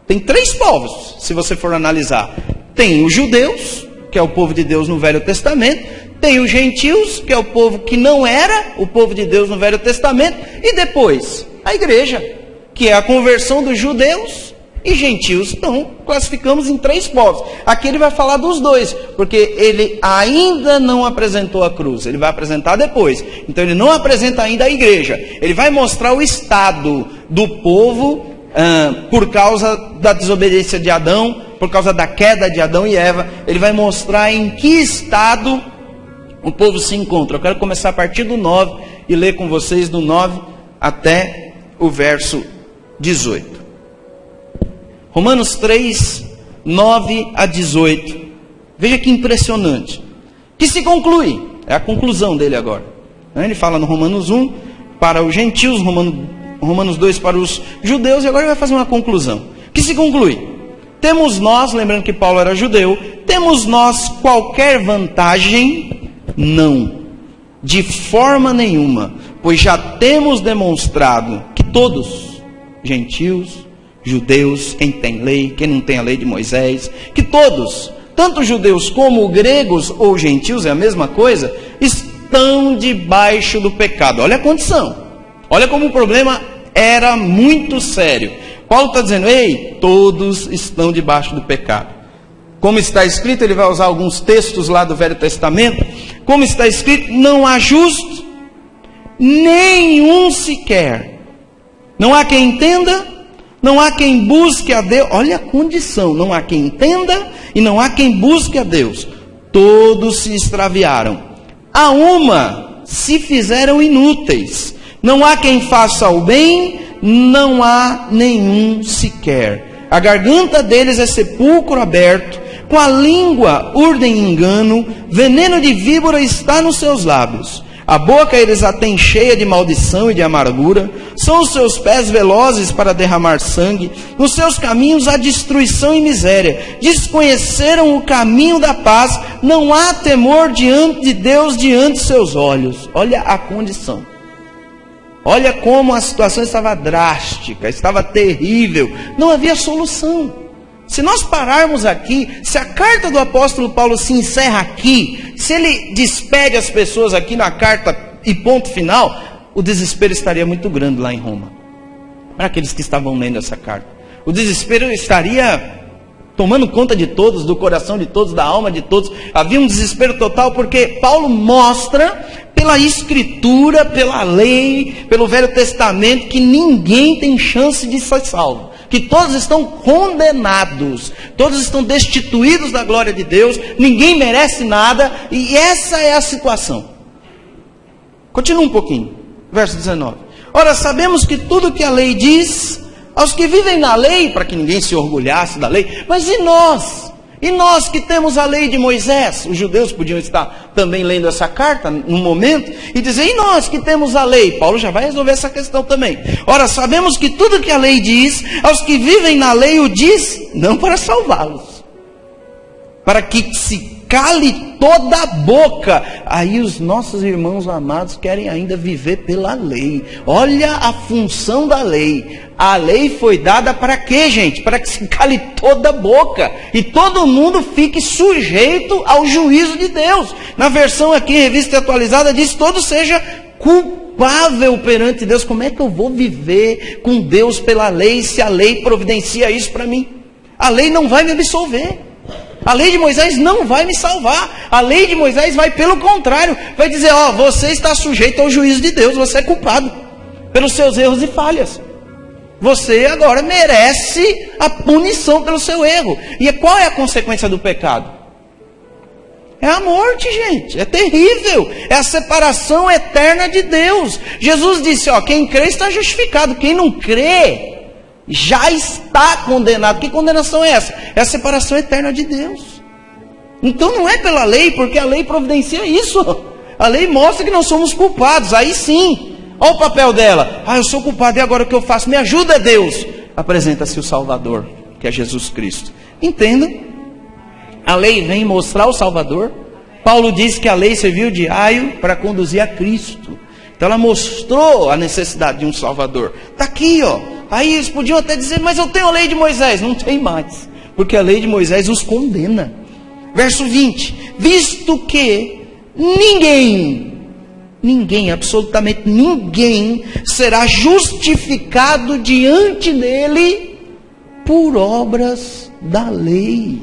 Tem 3 povos, se você for analisar. Tem os judeus, que é o povo de Deus no Velho Testamento. Tem os gentios, que é o povo que não era o povo de Deus no Velho Testamento. E depois, a igreja, que é a conversão dos judeus e gentios. Então, classificamos em 3 povos. Aqui ele vai falar dos dois, porque ele ainda não apresentou a cruz. Ele vai apresentar depois. Então, ele não apresenta ainda a igreja. Ele vai mostrar o estado do povo por causa da desobediência de Adão, por causa da queda de Adão e Eva. Ele vai mostrar em que estado o povo se encontra. Eu quero começar a partir do 9 e ler com vocês do 9 até o verso 18. Romanos 3, 9 a 18. Veja que impressionante. Que se conclui, é a conclusão dele agora. Ele fala no Romanos 1 para os gentios, Romanos 2 para os judeus, e agora ele vai fazer uma conclusão. Que se conclui? Temos nós, lembrando que Paulo era judeu, temos nós qualquer vantagem? Não, de forma nenhuma, pois já temos demonstrado que todos, gentios, judeus, quem tem lei, quem não tem a lei de Moisés, que todos, tanto judeus como gregos ou gentios, é a mesma coisa, estão debaixo do pecado. Olha a condição, olha como o problema era muito sério. Paulo está dizendo, ei, todos estão debaixo do pecado. Como está escrito, ele vai usar alguns textos lá do Velho Testamento. Como está escrito, não há justo, nenhum sequer. Não há quem entenda, não há quem busque a Deus. Olha a condição, não há quem entenda e não há quem busque a Deus. Todos se extraviaram. A uma se fizeram inúteis. Não há quem faça o bem, não há nenhum sequer. A garganta deles é sepulcro aberto, com a língua urdem engano, veneno de víbora está nos seus lábios. A boca eles a têm cheia de maldição e de amargura, são os seus pés velozes para derramar sangue, nos seus caminhos há destruição e miséria, desconheceram o caminho da paz, não há temor diante de Deus diante de seus olhos. Olha a condição. Olha como a situação estava drástica, estava terrível, não havia solução. Se nós pararmos aqui, se a carta do apóstolo Paulo se encerra aqui, se ele despede as pessoas aqui na carta e ponto final, o desespero estaria muito grande lá em Roma. Para aqueles que estavam lendo essa carta. O desespero estaria tomando conta de todos, do coração de todos, da alma de todos. Havia um desespero total, porque Paulo mostra pela escritura, pela lei, pelo Velho Testamento, que ninguém tem chance de ser salvo, que todos estão condenados, todos estão destituídos da glória de Deus, ninguém merece nada, e essa é a situação. Continua um pouquinho, verso 19. Ora, sabemos que tudo que a lei diz, aos que vivem na lei, para que ninguém se orgulhasse da lei, mas e nós? E nós que temos a lei de Moisés? Os judeus podiam estar também lendo essa carta num momento e dizer, e nós que temos a lei? Paulo já vai resolver essa questão também. Ora, sabemos que tudo que a lei diz, aos que vivem na lei o diz, não para salvá-los, para que se cale toda a boca. Aí os nossos irmãos amados querem ainda viver pela lei. Olha a função da lei. A lei foi dada para quê, gente? Para que se cale toda a boca e todo mundo fique sujeito ao juízo de Deus. Na versão aqui, revista atualizada, diz, todo seja culpável perante Deus. Como é que eu vou viver com Deus pela lei, se a lei providencia isso para mim? A lei não vai me absolver. A lei de Moisés não vai me salvar. A lei de Moisés vai pelo contrário, vai dizer, ó, você está sujeito ao juízo de Deus, você é culpado pelos seus erros e falhas. Você agora merece a punição pelo seu erro. E qual é a consequência do pecado? É a morte, gente. É terrível. É a separação eterna de Deus. Jesus disse, ó, quem crê está justificado. Quem não crê já está condenado. Que condenação é essa? É a separação eterna de Deus. Então não é pela lei, porque a lei providencia isso. A lei mostra que nós somos culpados, aí sim. Olha o papel dela. Eu sou culpado, e agora o que eu faço? Me ajuda, Deus. Apresenta-se o Salvador, que é Jesus Cristo. Entenda, a lei vem mostrar o Salvador. Paulo diz que a lei serviu de aio para conduzir a Cristo. Então ela mostrou a necessidade de um Salvador. Está aqui, ó. Aí eles podiam até dizer, mas eu tenho a lei de Moisés. Não tem mais, porque a lei de Moisés os condena. Verso 20. Visto que ninguém, absolutamente ninguém, será justificado diante dele por obras da lei.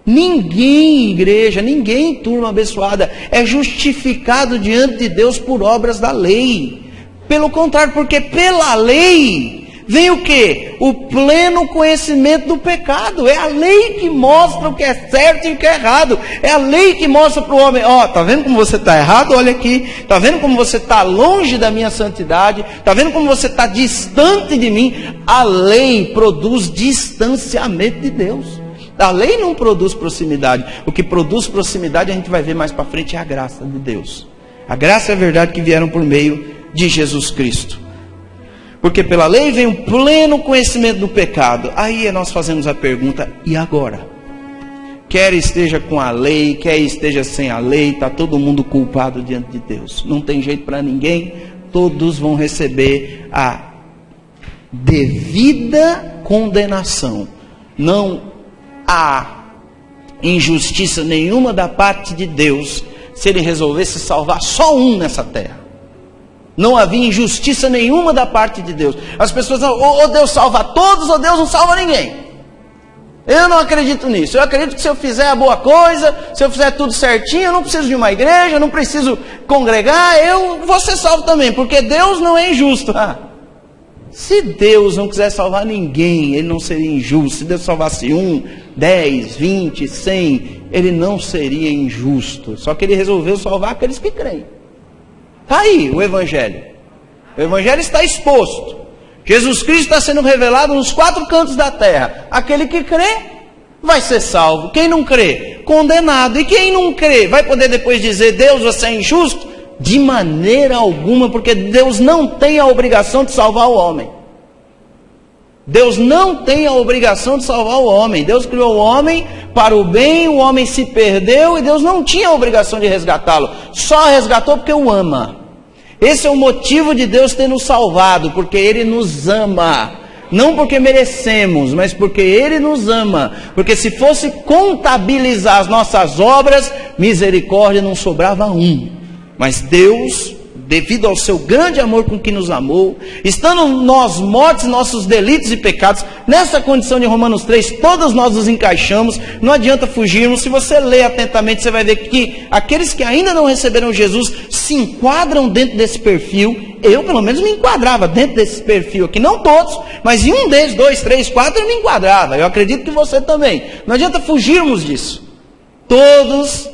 Ninguém, igreja, ninguém, turma abençoada, é justificado diante de Deus por obras da lei. Pelo contrário, porque pela lei vem o quê? O pleno conhecimento do pecado. É a lei que mostra o que é certo e o que é errado. É a lei que mostra para o homem, tá vendo como você está errado? Olha aqui. Está vendo como você está longe da minha santidade? Está vendo como você está distante de mim? A lei produz distanciamento de Deus. A lei não produz proximidade. O que produz proximidade, a gente vai ver mais para frente, é a graça de Deus. A graça e a verdade que vieram por meio de Jesus Cristo. Porque pela lei vem o pleno conhecimento do pecado. Aí nós fazemos a pergunta, e agora? Quer esteja com a lei, quer esteja sem a lei, está todo mundo culpado diante de Deus. Não tem jeito para ninguém, todos vão receber a devida condenação. Não há injustiça nenhuma da parte de Deus se Ele resolvesse salvar só um nessa terra. Não havia injustiça nenhuma da parte de Deus. As pessoas dizem, ou Deus salva todos, ou Deus não salva ninguém. Eu não acredito nisso. Eu acredito que se eu fizer a boa coisa, se eu fizer tudo certinho, eu não preciso de uma igreja, eu não preciso congregar, eu vou ser salvo também, porque Deus não é injusto. Se Deus não quiser salvar ninguém, Ele não seria injusto. Se Deus salvasse 1, 10, 20, 100, Ele não seria injusto. Só que Ele resolveu salvar aqueles que creem. Está aí o Evangelho. O Evangelho está exposto. Jesus Cristo está sendo revelado nos 4 cantos da terra. Aquele que crê vai ser salvo. Quem não crê, condenado. E quem não crê, vai poder depois dizer, Deus, você é injusto? De maneira alguma, porque Deus não tem a obrigação de salvar o homem. Deus não tem a obrigação de salvar o homem. Deus criou o homem para o bem, o homem se perdeu e Deus não tinha a obrigação de resgatá-lo. Só resgatou porque o ama. Esse é o motivo de Deus ter nos salvado, porque Ele nos ama. Não porque merecemos, mas porque Ele nos ama. Porque se fosse contabilizar as nossas obras, misericórdia não sobrava um. Mas Deus, devido ao seu grande amor com que nos amou, estando nós mortos em nossos delitos e pecados, nessa condição de Romanos 3, todos nós nos encaixamos, não adianta fugirmos. Se você ler atentamente, você vai ver que aqueles que ainda não receberam Jesus se enquadram dentro desse perfil. Eu pelo menos me enquadrava dentro desse perfil aqui, não todos, mas em um deles, 2, 3, 4 eu me enquadrava. Eu acredito que você também. Não adianta fugirmos disso. Todos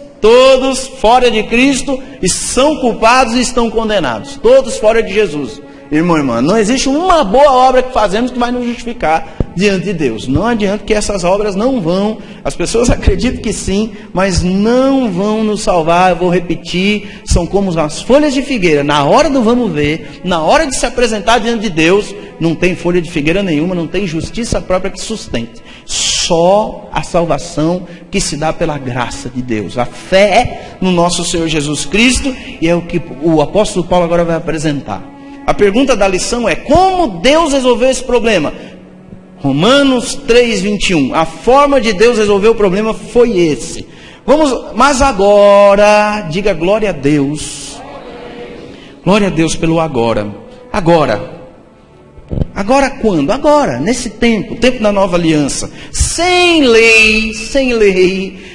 fora de Cristo e são culpados e estão condenados. Todos fora de Jesus. Irmão e irmã, não existe uma boa obra que fazemos que vai nos justificar diante de Deus. Não adianta, que essas obras não vão. As pessoas acreditam que sim, mas não vão nos salvar. Eu vou repetir, são como as folhas de figueira. Na hora do vamos ver, na hora de se apresentar diante de Deus, não tem folha de figueira nenhuma, não tem justiça própria que sustente. Só a salvação que se dá pela graça de Deus. A fé no nosso Senhor Jesus Cristo, e é o que o apóstolo Paulo agora vai apresentar. A pergunta da lição é: como Deus resolveu esse problema? Romanos 3:21. A forma de Deus resolver o problema foi esse. Mas agora, diga glória a Deus. Glória a Deus pelo agora. Agora quando? Agora, nesse tempo, o tempo da nova aliança. Sem lei.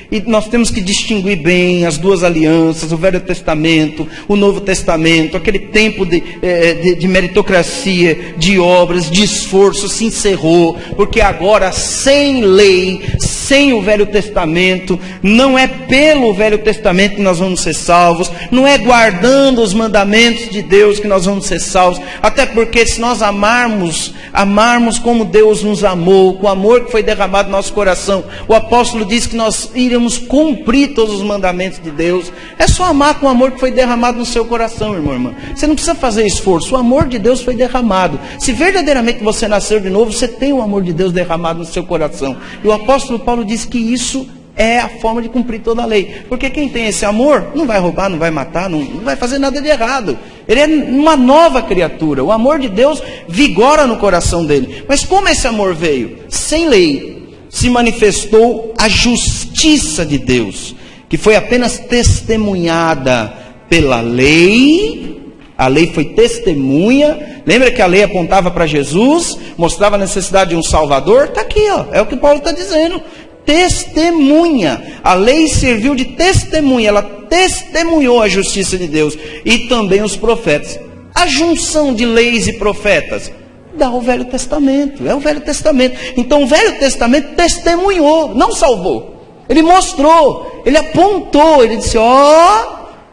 E nós temos que distinguir bem as duas alianças, o Velho Testamento, o Novo Testamento. Aquele tempo de meritocracia, de obras, de esforço se encerrou. Porque agora, sem lei, sem o Velho Testamento, não é pelo Velho Testamento que nós vamos ser salvos, não é guardando os mandamentos de Deus que nós vamos ser salvos. Até porque se nós amarmos amarmos como Deus nos amou, com o amor que foi derramado no nosso coração. O apóstolo diz que nós iremos cumprir todos os mandamentos de Deus. É só amar com o amor que foi derramado no seu coração, irmão, irmã. Você não precisa fazer esforço, o amor de Deus foi derramado. Se verdadeiramente você nasceu de novo, você tem o amor de Deus derramado no seu coração. E o apóstolo Paulo diz que isso é a forma de cumprir toda a lei. Porque quem tem esse amor não vai roubar, não vai matar, não vai fazer nada de errado. Ele é uma nova criatura. O amor de Deus vigora no coração dele. Mas como esse amor veio? Sem lei. Se manifestou a justiça de Deus, que foi apenas testemunhada pela lei. A lei foi testemunha. Lembra que a lei apontava para Jesus, mostrava a necessidade de um Salvador? Está aqui, ó, é o que Paulo está dizendo. Testemunha. A lei serviu de testemunha, ela testemunhou a justiça de Deus e também os profetas. A junção de leis e profetas dá o Velho Testamento, é o Velho Testamento. Então o Velho Testamento testemunhou, não salvou. Ele mostrou, ele apontou, ele disse: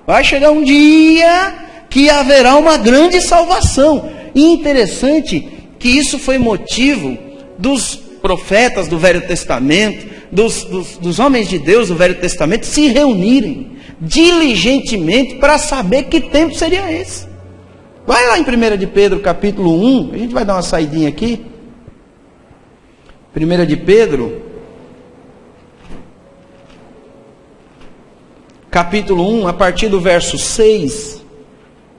vai chegar um dia que haverá uma grande salvação. E interessante que isso foi motivo dos profetas do Velho Testamento, dos homens de Deus do Velho Testamento se reunirem diligentemente para saber que tempo seria esse. Vai lá em 1 de Pedro capítulo 1, a gente vai dar uma saidinha aqui. 1 de Pedro capítulo 1, a partir do verso 6.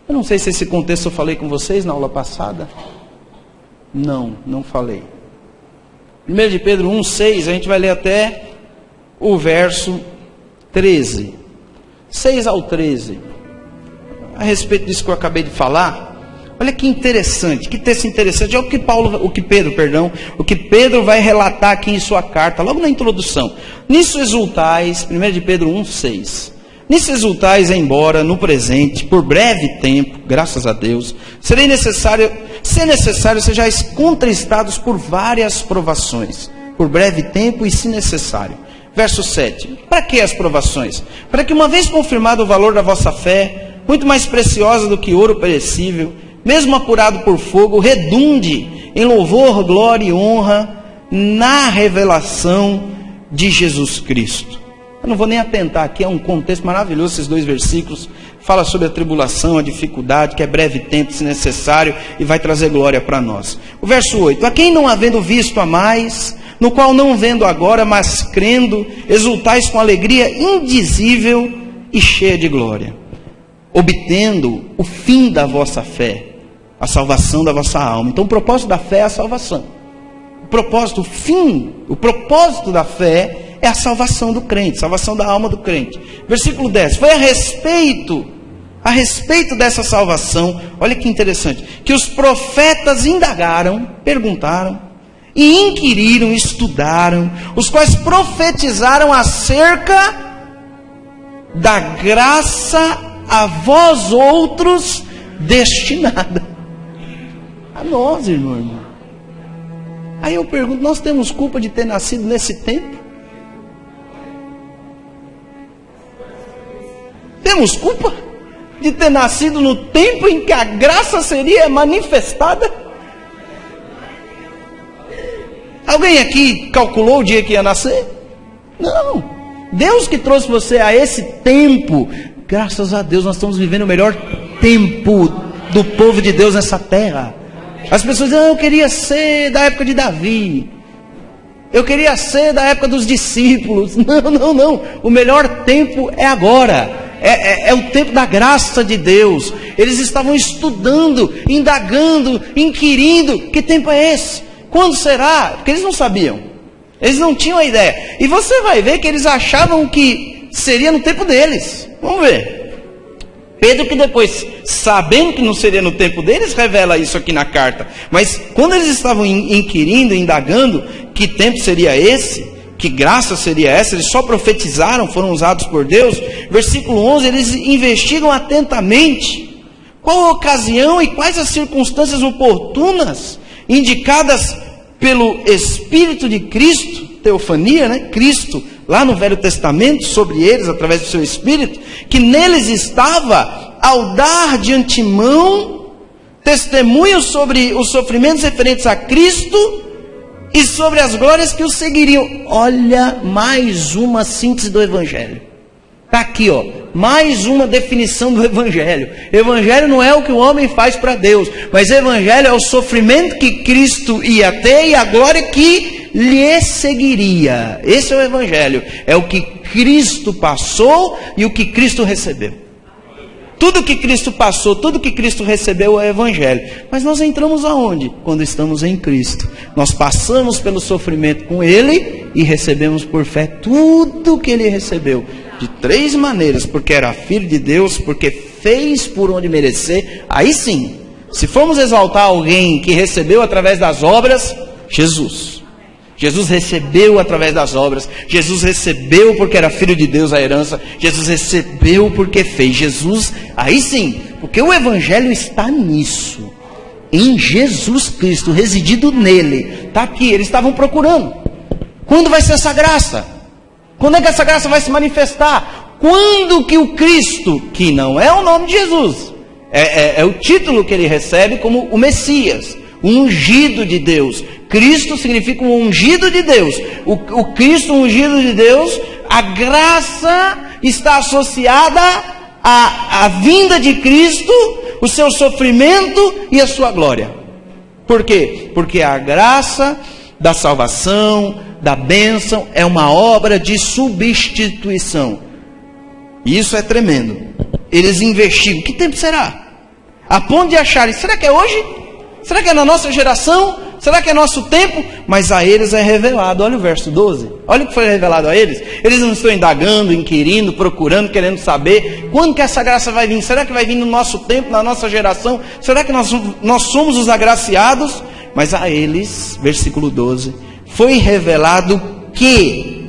Eu não sei se esse contexto eu falei com vocês na aula passada. Não falei. 1 de Pedro 1, 6, a gente vai ler até o verso 13. 6 ao 13. A respeito disso que eu acabei de falar, olha que interessante, que texto interessante. Olha o que Pedro vai relatar aqui em sua carta, logo na introdução. Nisso exultais, 1 de Pedro 1, 6. Nisso exultais, embora no presente, por breve tempo, graças a Deus, se necessário, sejais contristados por várias provações, por breve tempo e se necessário. Verso 7. Para que as provações? Para que, uma vez confirmado o valor da vossa fé, muito mais preciosa do que ouro perecível, mesmo apurado por fogo, redunde em louvor, glória e honra na revelação de Jesus Cristo. Eu não vou nem atentar aqui, é um contexto maravilhoso, esses 2 versículos. Fala sobre a tribulação, a dificuldade, que é breve tempo, se necessário, e vai trazer glória para nós. O verso 8. A quem não havendo visto a mais, no qual não vendo agora, mas crendo, exultais com alegria indizível e cheia de glória, obtendo o fim da vossa fé, a salvação da vossa alma. Então o propósito da fé é a salvação. O propósito da fé é a salvação do crente, salvação da alma do crente. Versículo 10. Foi a respeito dessa salvação, olha que interessante, que os profetas indagaram, perguntaram, e inquiriram, estudaram, os quais profetizaram acerca da graça a vós outros destinada. A nós, irmão. Aí eu pergunto, nós temos culpa de ter nascido nesse tempo? Temos culpa de ter nascido no tempo em que a graça seria manifestada? Alguém aqui calculou o dia que ia nascer? Não. Deus que trouxe você a esse tempo. Graças a Deus nós estamos vivendo o melhor tempo do povo de Deus nessa terra. As pessoas dizem, eu queria ser da época de Davi. Eu queria ser da época dos discípulos. Não. O melhor tempo é agora. É o tempo da graça de Deus. Eles estavam estudando, indagando, inquirindo. Que tempo é esse? Quando será? Porque eles não sabiam. Eles não tinham a ideia. E você vai ver que eles achavam que seria no tempo deles. Vamos ver. Pedro, que depois, sabendo que não seria no tempo deles, revela isso aqui na carta. Mas quando eles estavam inquirindo, indagando, que tempo seria esse? Que graça seria essa? Eles só profetizaram, foram usados por Deus. Versículo 11, eles investigam atentamente qual a ocasião e quais as circunstâncias oportunas indicadas pelo Espírito de Cristo, teofania, né? Cristo, lá no Velho Testamento, sobre eles, através do seu Espírito, que neles estava ao dar de antemão testemunho sobre os sofrimentos referentes a Cristo e sobre as glórias que o seguiriam. Olha, mais uma síntese do Evangelho. Está aqui, ó, mais uma definição do Evangelho. Evangelho não é o que o homem faz para Deus, mas Evangelho é o sofrimento que Cristo ia ter e a glória que lhe seguiria. Esse é o Evangelho. É o que Cristo passou e o que Cristo recebeu. Tudo que Cristo passou, tudo que Cristo recebeu é o Evangelho. Mas nós entramos aonde? Quando estamos em Cristo. Nós passamos pelo sofrimento com Ele e recebemos por fé tudo que Ele recebeu. De 3 maneiras: porque era filho de Deus, porque fez por onde merecer. Aí sim, se formos exaltar alguém que recebeu através das obras, Jesus. Jesus recebeu através das obras. Jesus recebeu porque era filho de Deus a herança. Jesus recebeu porque fez. Jesus, aí sim, porque o Evangelho está nisso, em Jesus Cristo, residido nele. Está aqui, eles estavam procurando. Quando vai ser essa graça? Quando é que essa graça vai se manifestar? Quando que o Cristo, que não é o nome de Jesus, é o título que ele recebe como o Messias, o ungido de Deus. Cristo significa o ungido de Deus. O Cristo ungido de Deus, a graça está associada à vinda de Cristo, o seu sofrimento e a sua glória. Por quê? Porque a graça da salvação, da bênção, é uma obra de substituição. E isso é tremendo. Eles investigam. Que tempo será? A ponto de acharem, será que é hoje? Será que é na nossa geração? Será que é nosso tempo? Mas a eles é revelado. Olha o verso 12. Olha o que foi revelado a eles. Eles não estão indagando, inquirindo, procurando, querendo saber quando que essa graça vai vir. Será que vai vir no nosso tempo, na nossa geração? Será que nós somos os agraciados? Mas a eles, versículo 12, foi revelado que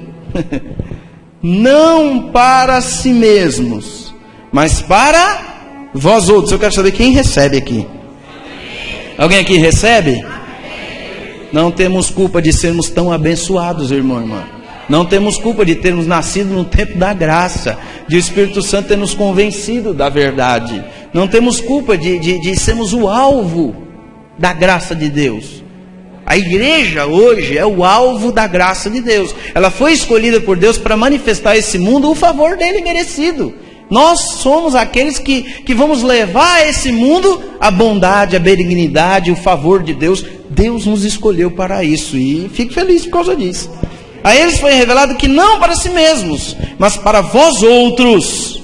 não para si mesmos, mas para vós outros. Eu quero saber quem recebe aqui. Alguém aqui recebe? Não temos culpa de sermos tão abençoados, irmão e irmã. Não temos culpa de termos nascido no tempo da graça, de o Espírito Santo ter nos convencido da verdade. Não temos culpa de sermos o alvo da graça de Deus. A igreja hoje é o alvo da graça de Deus. Ela foi escolhida por Deus para manifestar a esse mundo o favor dele merecido. Nós somos aqueles que vamos levar a esse mundo a bondade, a benignidade, o favor de Deus. Deus nos escolheu para isso e fique feliz por causa disso. A eles foi revelado que não para si mesmos, mas para vós outros.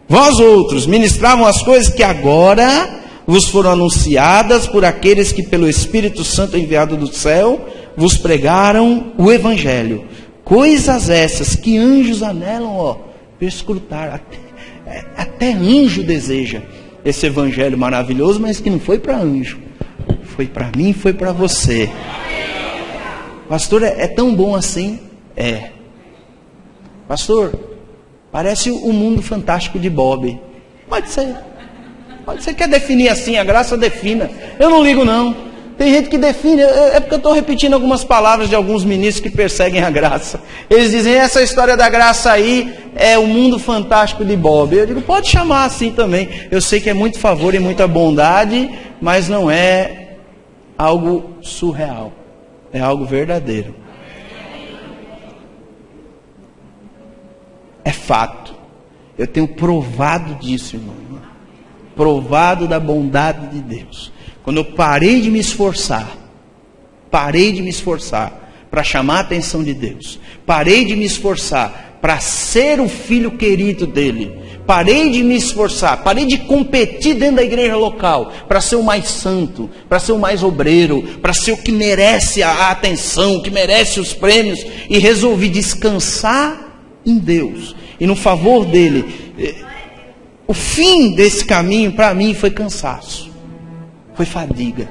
Vós outros ministravam as coisas que agora vos foram anunciadas por aqueles que pelo Espírito Santo enviado do céu vos pregaram o Evangelho. Coisas essas que anjos anelam, perscrutar. Até anjo deseja esse Evangelho maravilhoso, mas que não foi para anjo. Foi para mim, foi para você. Pastor, é tão bom assim? É. Pastor, parece o mundo fantástico de Bob. Pode ser. Você quer definir assim, a graça defina. Eu não ligo não. Tem gente que define, é porque eu estou repetindo algumas palavras de alguns ministros que perseguem a graça. Eles dizem, essa história da graça aí é o mundo fantástico de Bob. Eu digo, pode chamar assim também. Eu sei que é muito favor e muita bondade, mas não é algo surreal. É algo verdadeiro. É fato. Eu tenho provado disso, irmão. Provado da bondade de Deus. Quando eu parei de me esforçar para chamar a atenção de Deus, parei de me esforçar para ser o filho querido dele, parei de me esforçar, parei de competir dentro da igreja local para ser o mais santo, para ser o mais obreiro, para ser o que merece a atenção, que merece os prêmios, e resolvi descansar em Deus e no favor dele. O fim desse caminho para mim foi cansaço, foi fadiga.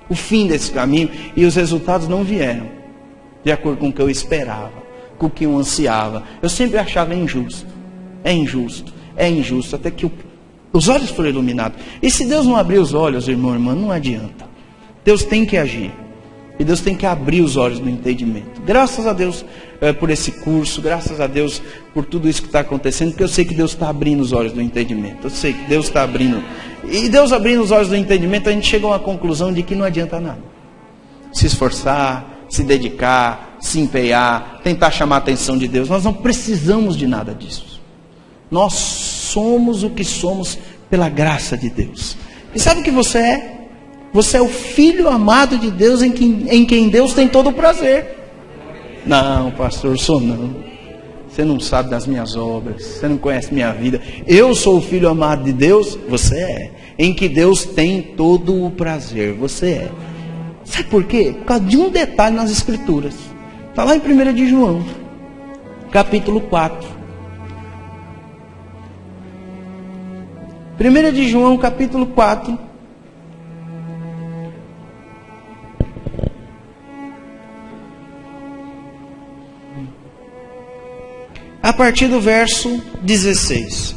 O fim desse caminho, e os resultados não vieram de acordo com o que eu esperava, com o que eu ansiava. Eu sempre achava injusto, até que os olhos foram iluminados. E se Deus não abrir os olhos, irmão e irmã, não adianta. Deus tem que agir. E Deus tem que abrir os olhos do entendimento. Graças a Deus por esse curso, graças a Deus por tudo isso que está acontecendo, porque eu sei que Deus está abrindo os olhos do entendimento. Eu sei que Deus está abrindo. E Deus abrindo os olhos do entendimento, a gente chega a uma conclusão de que não adianta nada. Se esforçar, se dedicar, se empenhar, tentar chamar a atenção de Deus. Nós não precisamos de nada disso. Nós somos o que somos pela graça de Deus. E sabe o que você é? Você é o filho amado de Deus em quem Deus tem todo o prazer. Não, pastor, sou não. Você não sabe das minhas obras, você não conhece minha vida. Eu sou o filho amado de Deus, você é. Em que Deus tem todo o prazer, você é. Sabe por quê? Por causa de um detalhe nas Escrituras. Está lá em 1 de João, capítulo 4. 1 de João, capítulo 4. A partir do verso 16.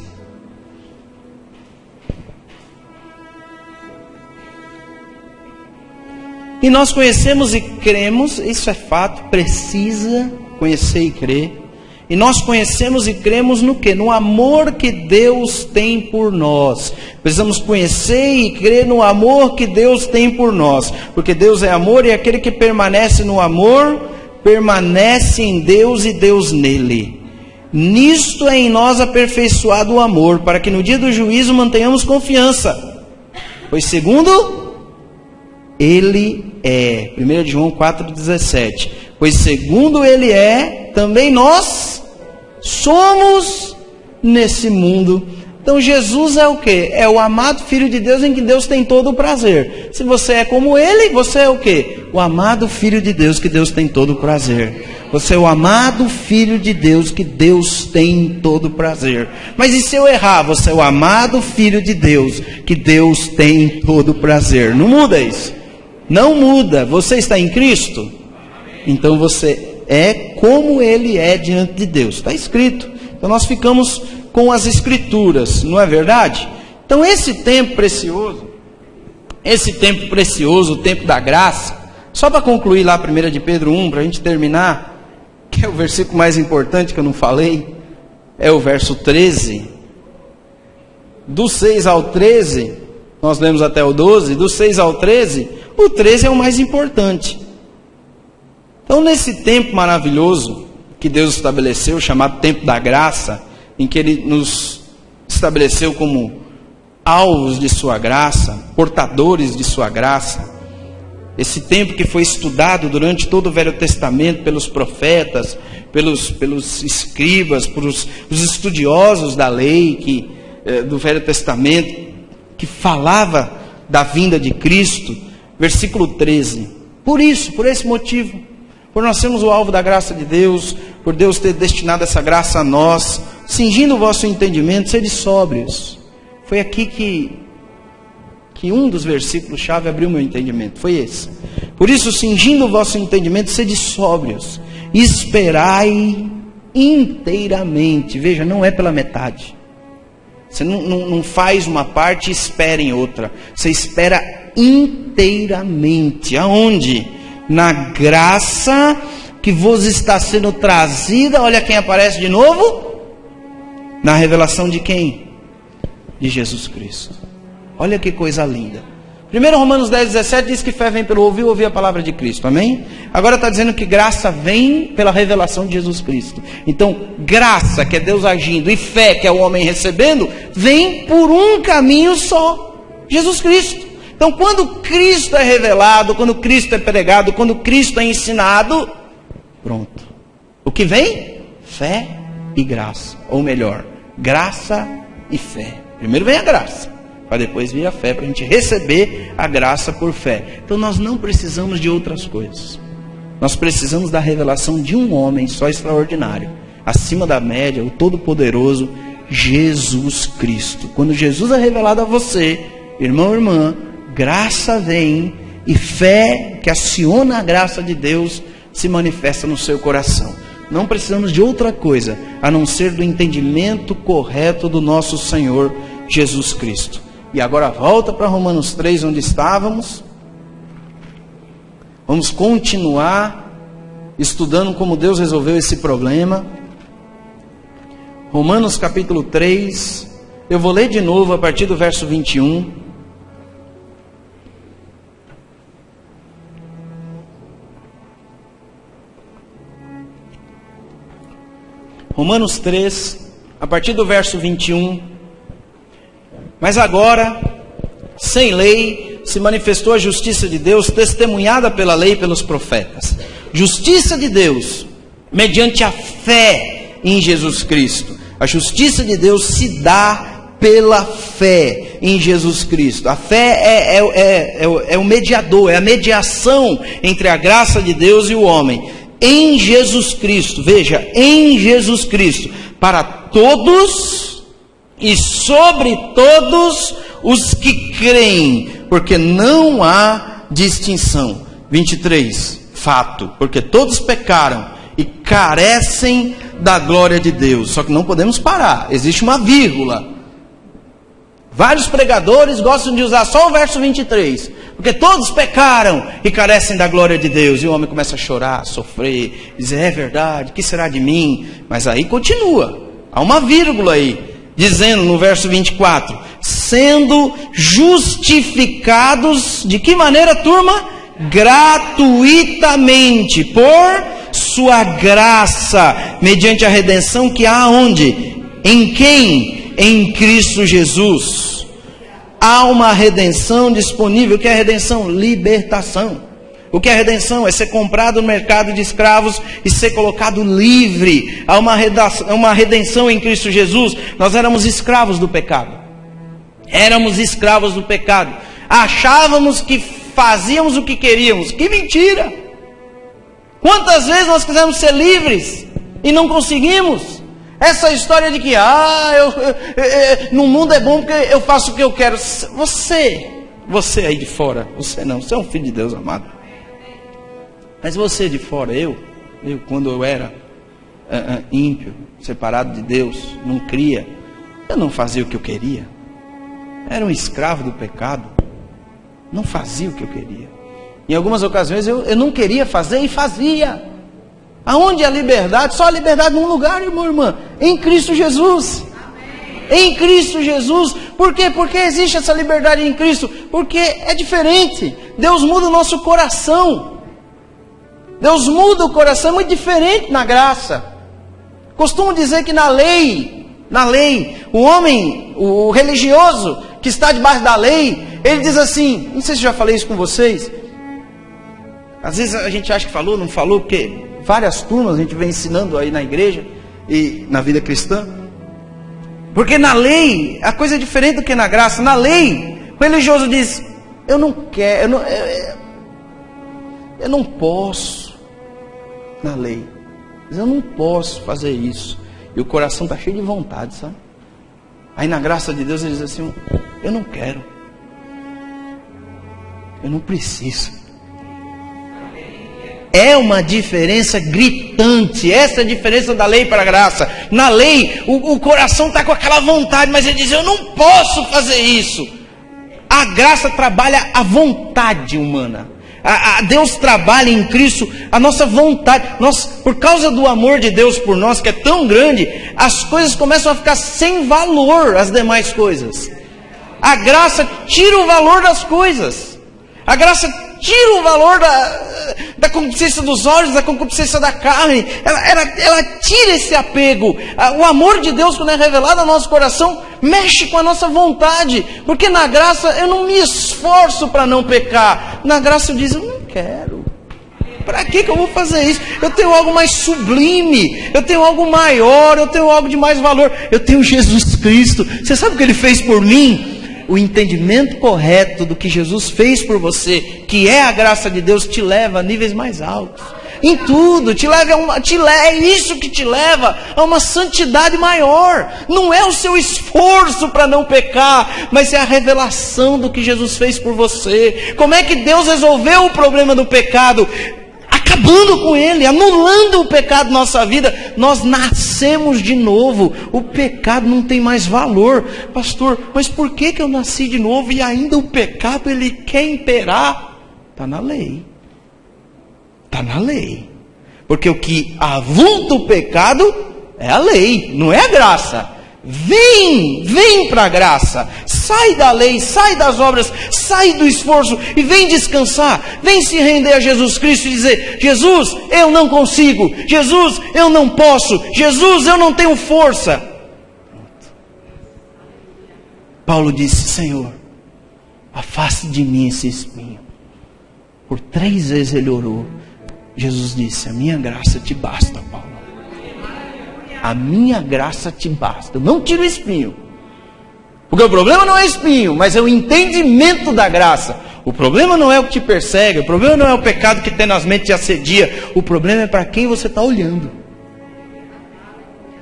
E nós conhecemos e cremos, isso é fato, precisa conhecer e crer. E nós conhecemos e cremos no quê? No amor que Deus tem por nós. Precisamos conhecer e crer no amor que Deus tem por nós. Porque Deus é amor e aquele que permanece no amor, permanece em Deus e Deus nele. Nisto é em nós aperfeiçoado o amor, para que no dia do juízo mantenhamos confiança. Pois segundo Ele é, 1 João 4,17, pois segundo Ele é, também nós somos nesse mundo. Então Jesus é o quê? É o amado Filho de Deus em que Deus tem todo o prazer. Se você é como Ele, você é o quê? O amado Filho de Deus que Deus tem todo o prazer. Você é o amado Filho de Deus que Deus tem todo o prazer. Mas e se eu errar? Você é o amado Filho de Deus que Deus tem todo o prazer. Não muda isso. Não muda. Você está em Cristo? Então você é como Ele é diante de Deus. Está escrito. Então nós ficamos com as Escrituras, não é verdade? Então esse tempo precioso, o tempo da graça, só para concluir lá 1 de Pedro 1, para a gente terminar, que é o versículo mais importante que eu não falei, é o verso 13. Do 6 ao 13, nós lemos até o 12, do 6 ao 13, o 13 é o mais importante. Então nesse tempo maravilhoso que Deus estabeleceu, chamado tempo da graça, em que Ele nos estabeleceu como alvos de sua graça, portadores de sua graça, esse tempo que foi estudado durante todo o Velho Testamento pelos profetas, pelos escribas, pelos os estudiosos da lei do Velho Testamento, que falava da vinda de Cristo, versículo 13. Por esse motivo, por nós sermos o alvo da graça de Deus, por Deus ter destinado essa graça a nós, cingindo o vosso entendimento, sede sóbrios. Foi aqui que um dos versículos-chave abriu meu entendimento, foi esse. Por isso, cingindo o vosso entendimento, sede sóbrios, esperai inteiramente. Veja, não é pela metade. Você não faz uma parte e espera em outra. Você espera inteiramente. Aonde? Na graça que vos está sendo trazida. Olha quem aparece de novo. Na revelação de quem? De Jesus Cristo. Olha que coisa linda. 1 Romanos 10,17 diz que fé vem pelo ouvir a palavra de Cristo. Amém? Agora está dizendo que graça vem pela revelação de Jesus Cristo. Então, graça, que é Deus agindo, e fé, que é o homem recebendo, vem por um caminho só. Jesus Cristo. Então, quando Cristo é revelado, quando Cristo é pregado, quando Cristo é ensinado, pronto. O que vem? Fé e graça. Ou melhor, graça e fé. Primeiro vem a graça, para depois vir a fé, para a gente receber a graça por fé. Então nós não precisamos de outras coisas. Nós precisamos da revelação de um homem só extraordinário, acima da média, o Todo-Poderoso, Jesus Cristo. Quando Jesus é revelado a você, irmão ou irmã, graça vem e fé que aciona a graça de Deus se manifesta no seu coração. Não precisamos de outra coisa, a não ser do entendimento correto do nosso Senhor Jesus Cristo. E agora volta para Romanos 3, onde estávamos. Vamos continuar estudando como Deus resolveu esse problema. Romanos capítulo 3, eu vou ler de novo a partir do verso 21. Romanos 3, a partir do verso 21. Mas agora, sem lei, se manifestou a justiça de Deus, testemunhada pela lei e pelos profetas. Justiça de Deus, mediante a fé em Jesus Cristo. A justiça de Deus se dá pela fé em Jesus Cristo. A fé é o mediador, é a mediação entre a graça de Deus e o homem. Em Jesus Cristo, veja, em Jesus Cristo, para todos e sobre todos os que creem, porque não há distinção. 23, fato, porque todos pecaram e carecem da glória de Deus. Só que não podemos parar, existe uma vírgula. Vários pregadores gostam de usar só o verso 23, porque todos pecaram e carecem da glória de Deus. E o homem começa a chorar, a sofrer, dizer, é verdade, que será de mim? Mas aí continua, há uma vírgula aí, dizendo no verso 24, sendo justificados, de que maneira, turma? Gratuitamente, por sua graça, mediante a redenção que há onde? Em quem? Em Cristo Jesus. Há uma redenção disponível. O que é redenção? Libertação. O que é redenção? É ser comprado no mercado de escravos e ser colocado livre. Há uma redenção em Cristo Jesus. Nós éramos escravos do pecado. Éramos escravos do pecado. Achávamos que fazíamos o que queríamos. Que mentira! Quantas vezes nós quisemos ser livres e não conseguimos? Essa história de que no mundo é bom porque eu faço o que eu quero. Você aí de fora, você não, você é um filho de Deus amado. Mas você de fora, eu quando eu era ímpio, separado de Deus, não cria, eu não fazia o que eu queria. Era um escravo do pecado, não fazia o que eu queria. Em algumas ocasiões eu não queria fazer e fazia. Aonde a liberdade? Só a liberdade num lugar, irmão, irmã, em Cristo Jesus. Em Cristo Jesus. Por quê? Porque existe essa liberdade em Cristo. Porque é diferente. Deus muda o nosso coração. Deus muda o coração, é muito diferente na graça. Costumo dizer que na lei, o homem, o religioso que está debaixo da lei, ele diz assim, não sei se já falei isso com vocês, às vezes a gente acha que falou, não falou, porque várias turmas a gente vem ensinando aí na igreja e na vida cristã. Porque na lei, a coisa é diferente do que na graça. Na lei, o religioso diz, eu não quero, eu não posso. Na lei, eu não posso fazer isso. E o coração está cheio de vontade, sabe? Aí na graça de Deus ele diz assim, eu não quero. Eu não preciso. É uma diferença gritante. Essa é a diferença da lei para a graça. Na lei, o coração está com aquela vontade, mas ele diz, eu não posso fazer isso. A graça trabalha a vontade humana. Deus trabalha em Cristo a nossa vontade. Por causa do amor de Deus por nós, que é tão grande, as coisas começam a ficar sem valor, as demais coisas. A graça tira o valor das coisas. A graça tira o valor da concupiscência dos olhos, da concupiscência da carne. Ela tira esse apego. O amor de Deus, quando é revelado ao nosso coração, mexe com a nossa vontade. Porque na graça eu não me esforço para não pecar. Na graça eu digo, eu não quero. Para que eu vou fazer isso? Eu tenho algo mais sublime, eu tenho algo maior, eu tenho algo de mais valor. Eu tenho Jesus Cristo. Você sabe o que Ele fez por mim? O entendimento correto do que Jesus fez por você, que é a graça de Deus, te leva a níveis mais altos. Em tudo, é isso que te leva a uma santidade maior. Não é o seu esforço para não pecar, mas é a revelação do que Jesus fez por você. Como é que Deus resolveu o problema do pecado? Acabando com ele, anulando o pecado na nossa vida. Nós nascemos de novo. O pecado não tem mais valor. Pastor, mas por que eu nasci de novo e ainda o pecado ele quer imperar? Está na lei. está na lei. Porque o que avulta o pecado é a lei, não é a graça. Vem para a graça. Sai da lei, sai das obras, sai do esforço e vem descansar. Vem se render a Jesus Cristo e dizer: Jesus, eu não consigo. Jesus, eu não posso. Jesus, eu não tenho força. Paulo disse: Senhor, afaste de mim esse espinho. Por 3 vezes ele orou. Jesus disse: a minha graça te basta, Paulo. A minha graça te basta. Não tira o espinho. Porque o problema não é espinho, mas é o entendimento da graça. O problema não é o que te persegue. O problema não é o pecado que tenazmente te assedia. O problema é para quem você está olhando.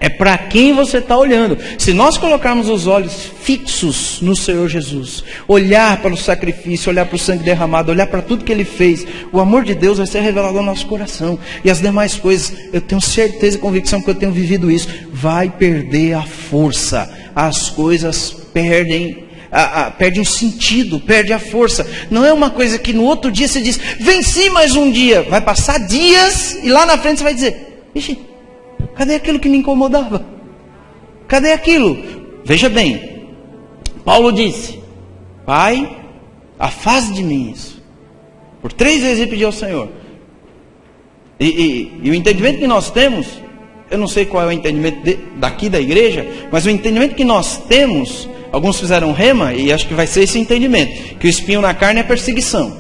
É para quem você está olhando. Se nós colocarmos os olhos fixos no Senhor Jesus, olhar para o sacrifício, olhar para o sangue derramado, olhar para tudo que Ele fez, o amor de Deus vai ser revelado ao nosso coração. E as demais coisas, eu tenho certeza e convicção que eu tenho vivido isso, vai perder a força. As coisas perdem o sentido, perde a força. Não é uma coisa que no outro dia você diz: venci mais um dia. Vai passar dias e lá na frente você vai dizer: ixi, cadê aquilo que me incomodava? Cadê aquilo? Veja bem, Paulo disse: Pai, afaste de mim isso. Por 3 vezes ele pediu ao Senhor. E o entendimento que nós temos, eu não sei qual é o entendimento daqui da igreja, mas o entendimento que nós temos, alguns fizeram rema, e acho que vai ser esse entendimento, que o espinho na carne é perseguição.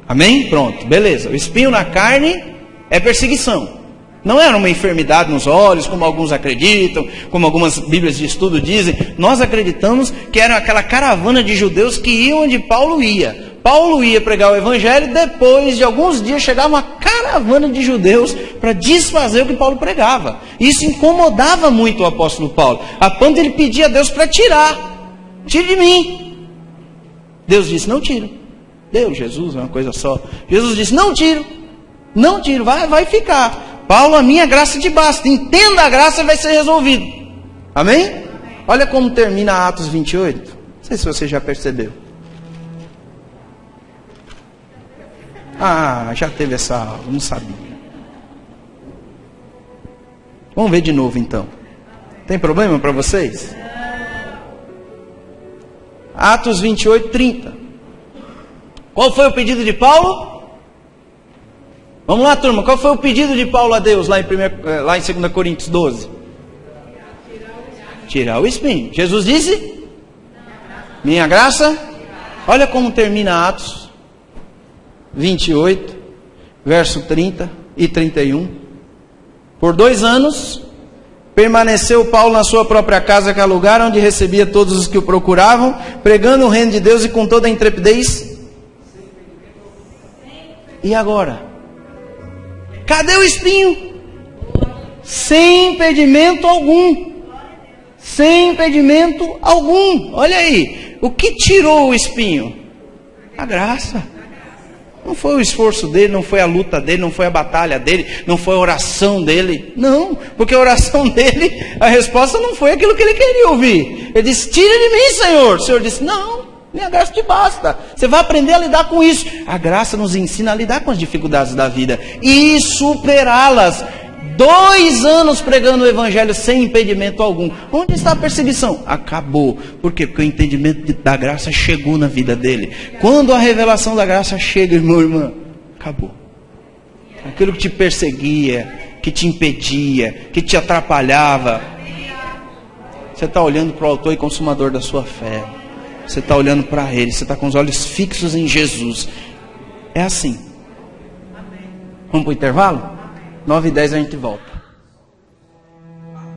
Amém? Pronto, beleza. O espinho na carne é perseguição. Não era uma enfermidade nos olhos, como alguns acreditam, como algumas bíblias de estudo dizem. Nós acreditamos que era aquela caravana de judeus que iam onde Paulo ia. Paulo ia pregar o evangelho, depois de alguns dias chegava uma caravana de judeus para desfazer o que Paulo pregava. Isso incomodava muito o apóstolo Paulo, a ponto de ele pedir a Deus para tirar. Tire de mim. Deus disse: não tiro. Deus, Jesus, é uma coisa só. Jesus disse: não tiro. Não tiro, vai ficar. Paulo, a minha graça te basta. Entenda a graça e vai ser resolvido. Amém? Olha como termina Atos 28. Não sei se você já percebeu. Já teve essa aula, não sabia. Vamos ver de novo então. Tem problema para vocês? Atos 28, 30. Qual foi o pedido de Paulo? Vamos lá, turma, qual foi o pedido de Paulo a Deus lá em 2 Coríntios 12? Tirar o espinho. Jesus disse: minha graça. Olha como termina Atos 28, verso 30 e 31. Por 2 anos, permaneceu Paulo na sua própria casa, que é lugar onde recebia todos os que o procuravam, pregando o reino de Deus e com toda a intrepidez. E agora? Cadê o espinho? Sem impedimento algum. Sem impedimento algum. Olha aí. O que tirou o espinho? A graça. Não foi o esforço dele, não foi a luta dele, não foi a batalha dele, não foi a oração dele. Não, porque a oração dele, a resposta não foi aquilo que ele queria ouvir. Ele disse: tira de mim, Senhor. O Senhor disse: não. Minha graça te basta. Você vai aprender a lidar com isso. A graça nos ensina a lidar com as dificuldades da vida e superá-las. 2 anos pregando o evangelho sem impedimento algum. Onde está a perseguição? Acabou. Por quê? Porque o entendimento da graça chegou na vida dele. Quando a revelação da graça chega, irmão, irmã, acabou. Aquilo que te perseguia, que te impedia, que te atrapalhava, você está olhando para o autor e consumador da sua fé. Você está olhando para Ele, você está com os olhos fixos em Jesus. É assim. Vamos para o intervalo? 9h10 a gente volta.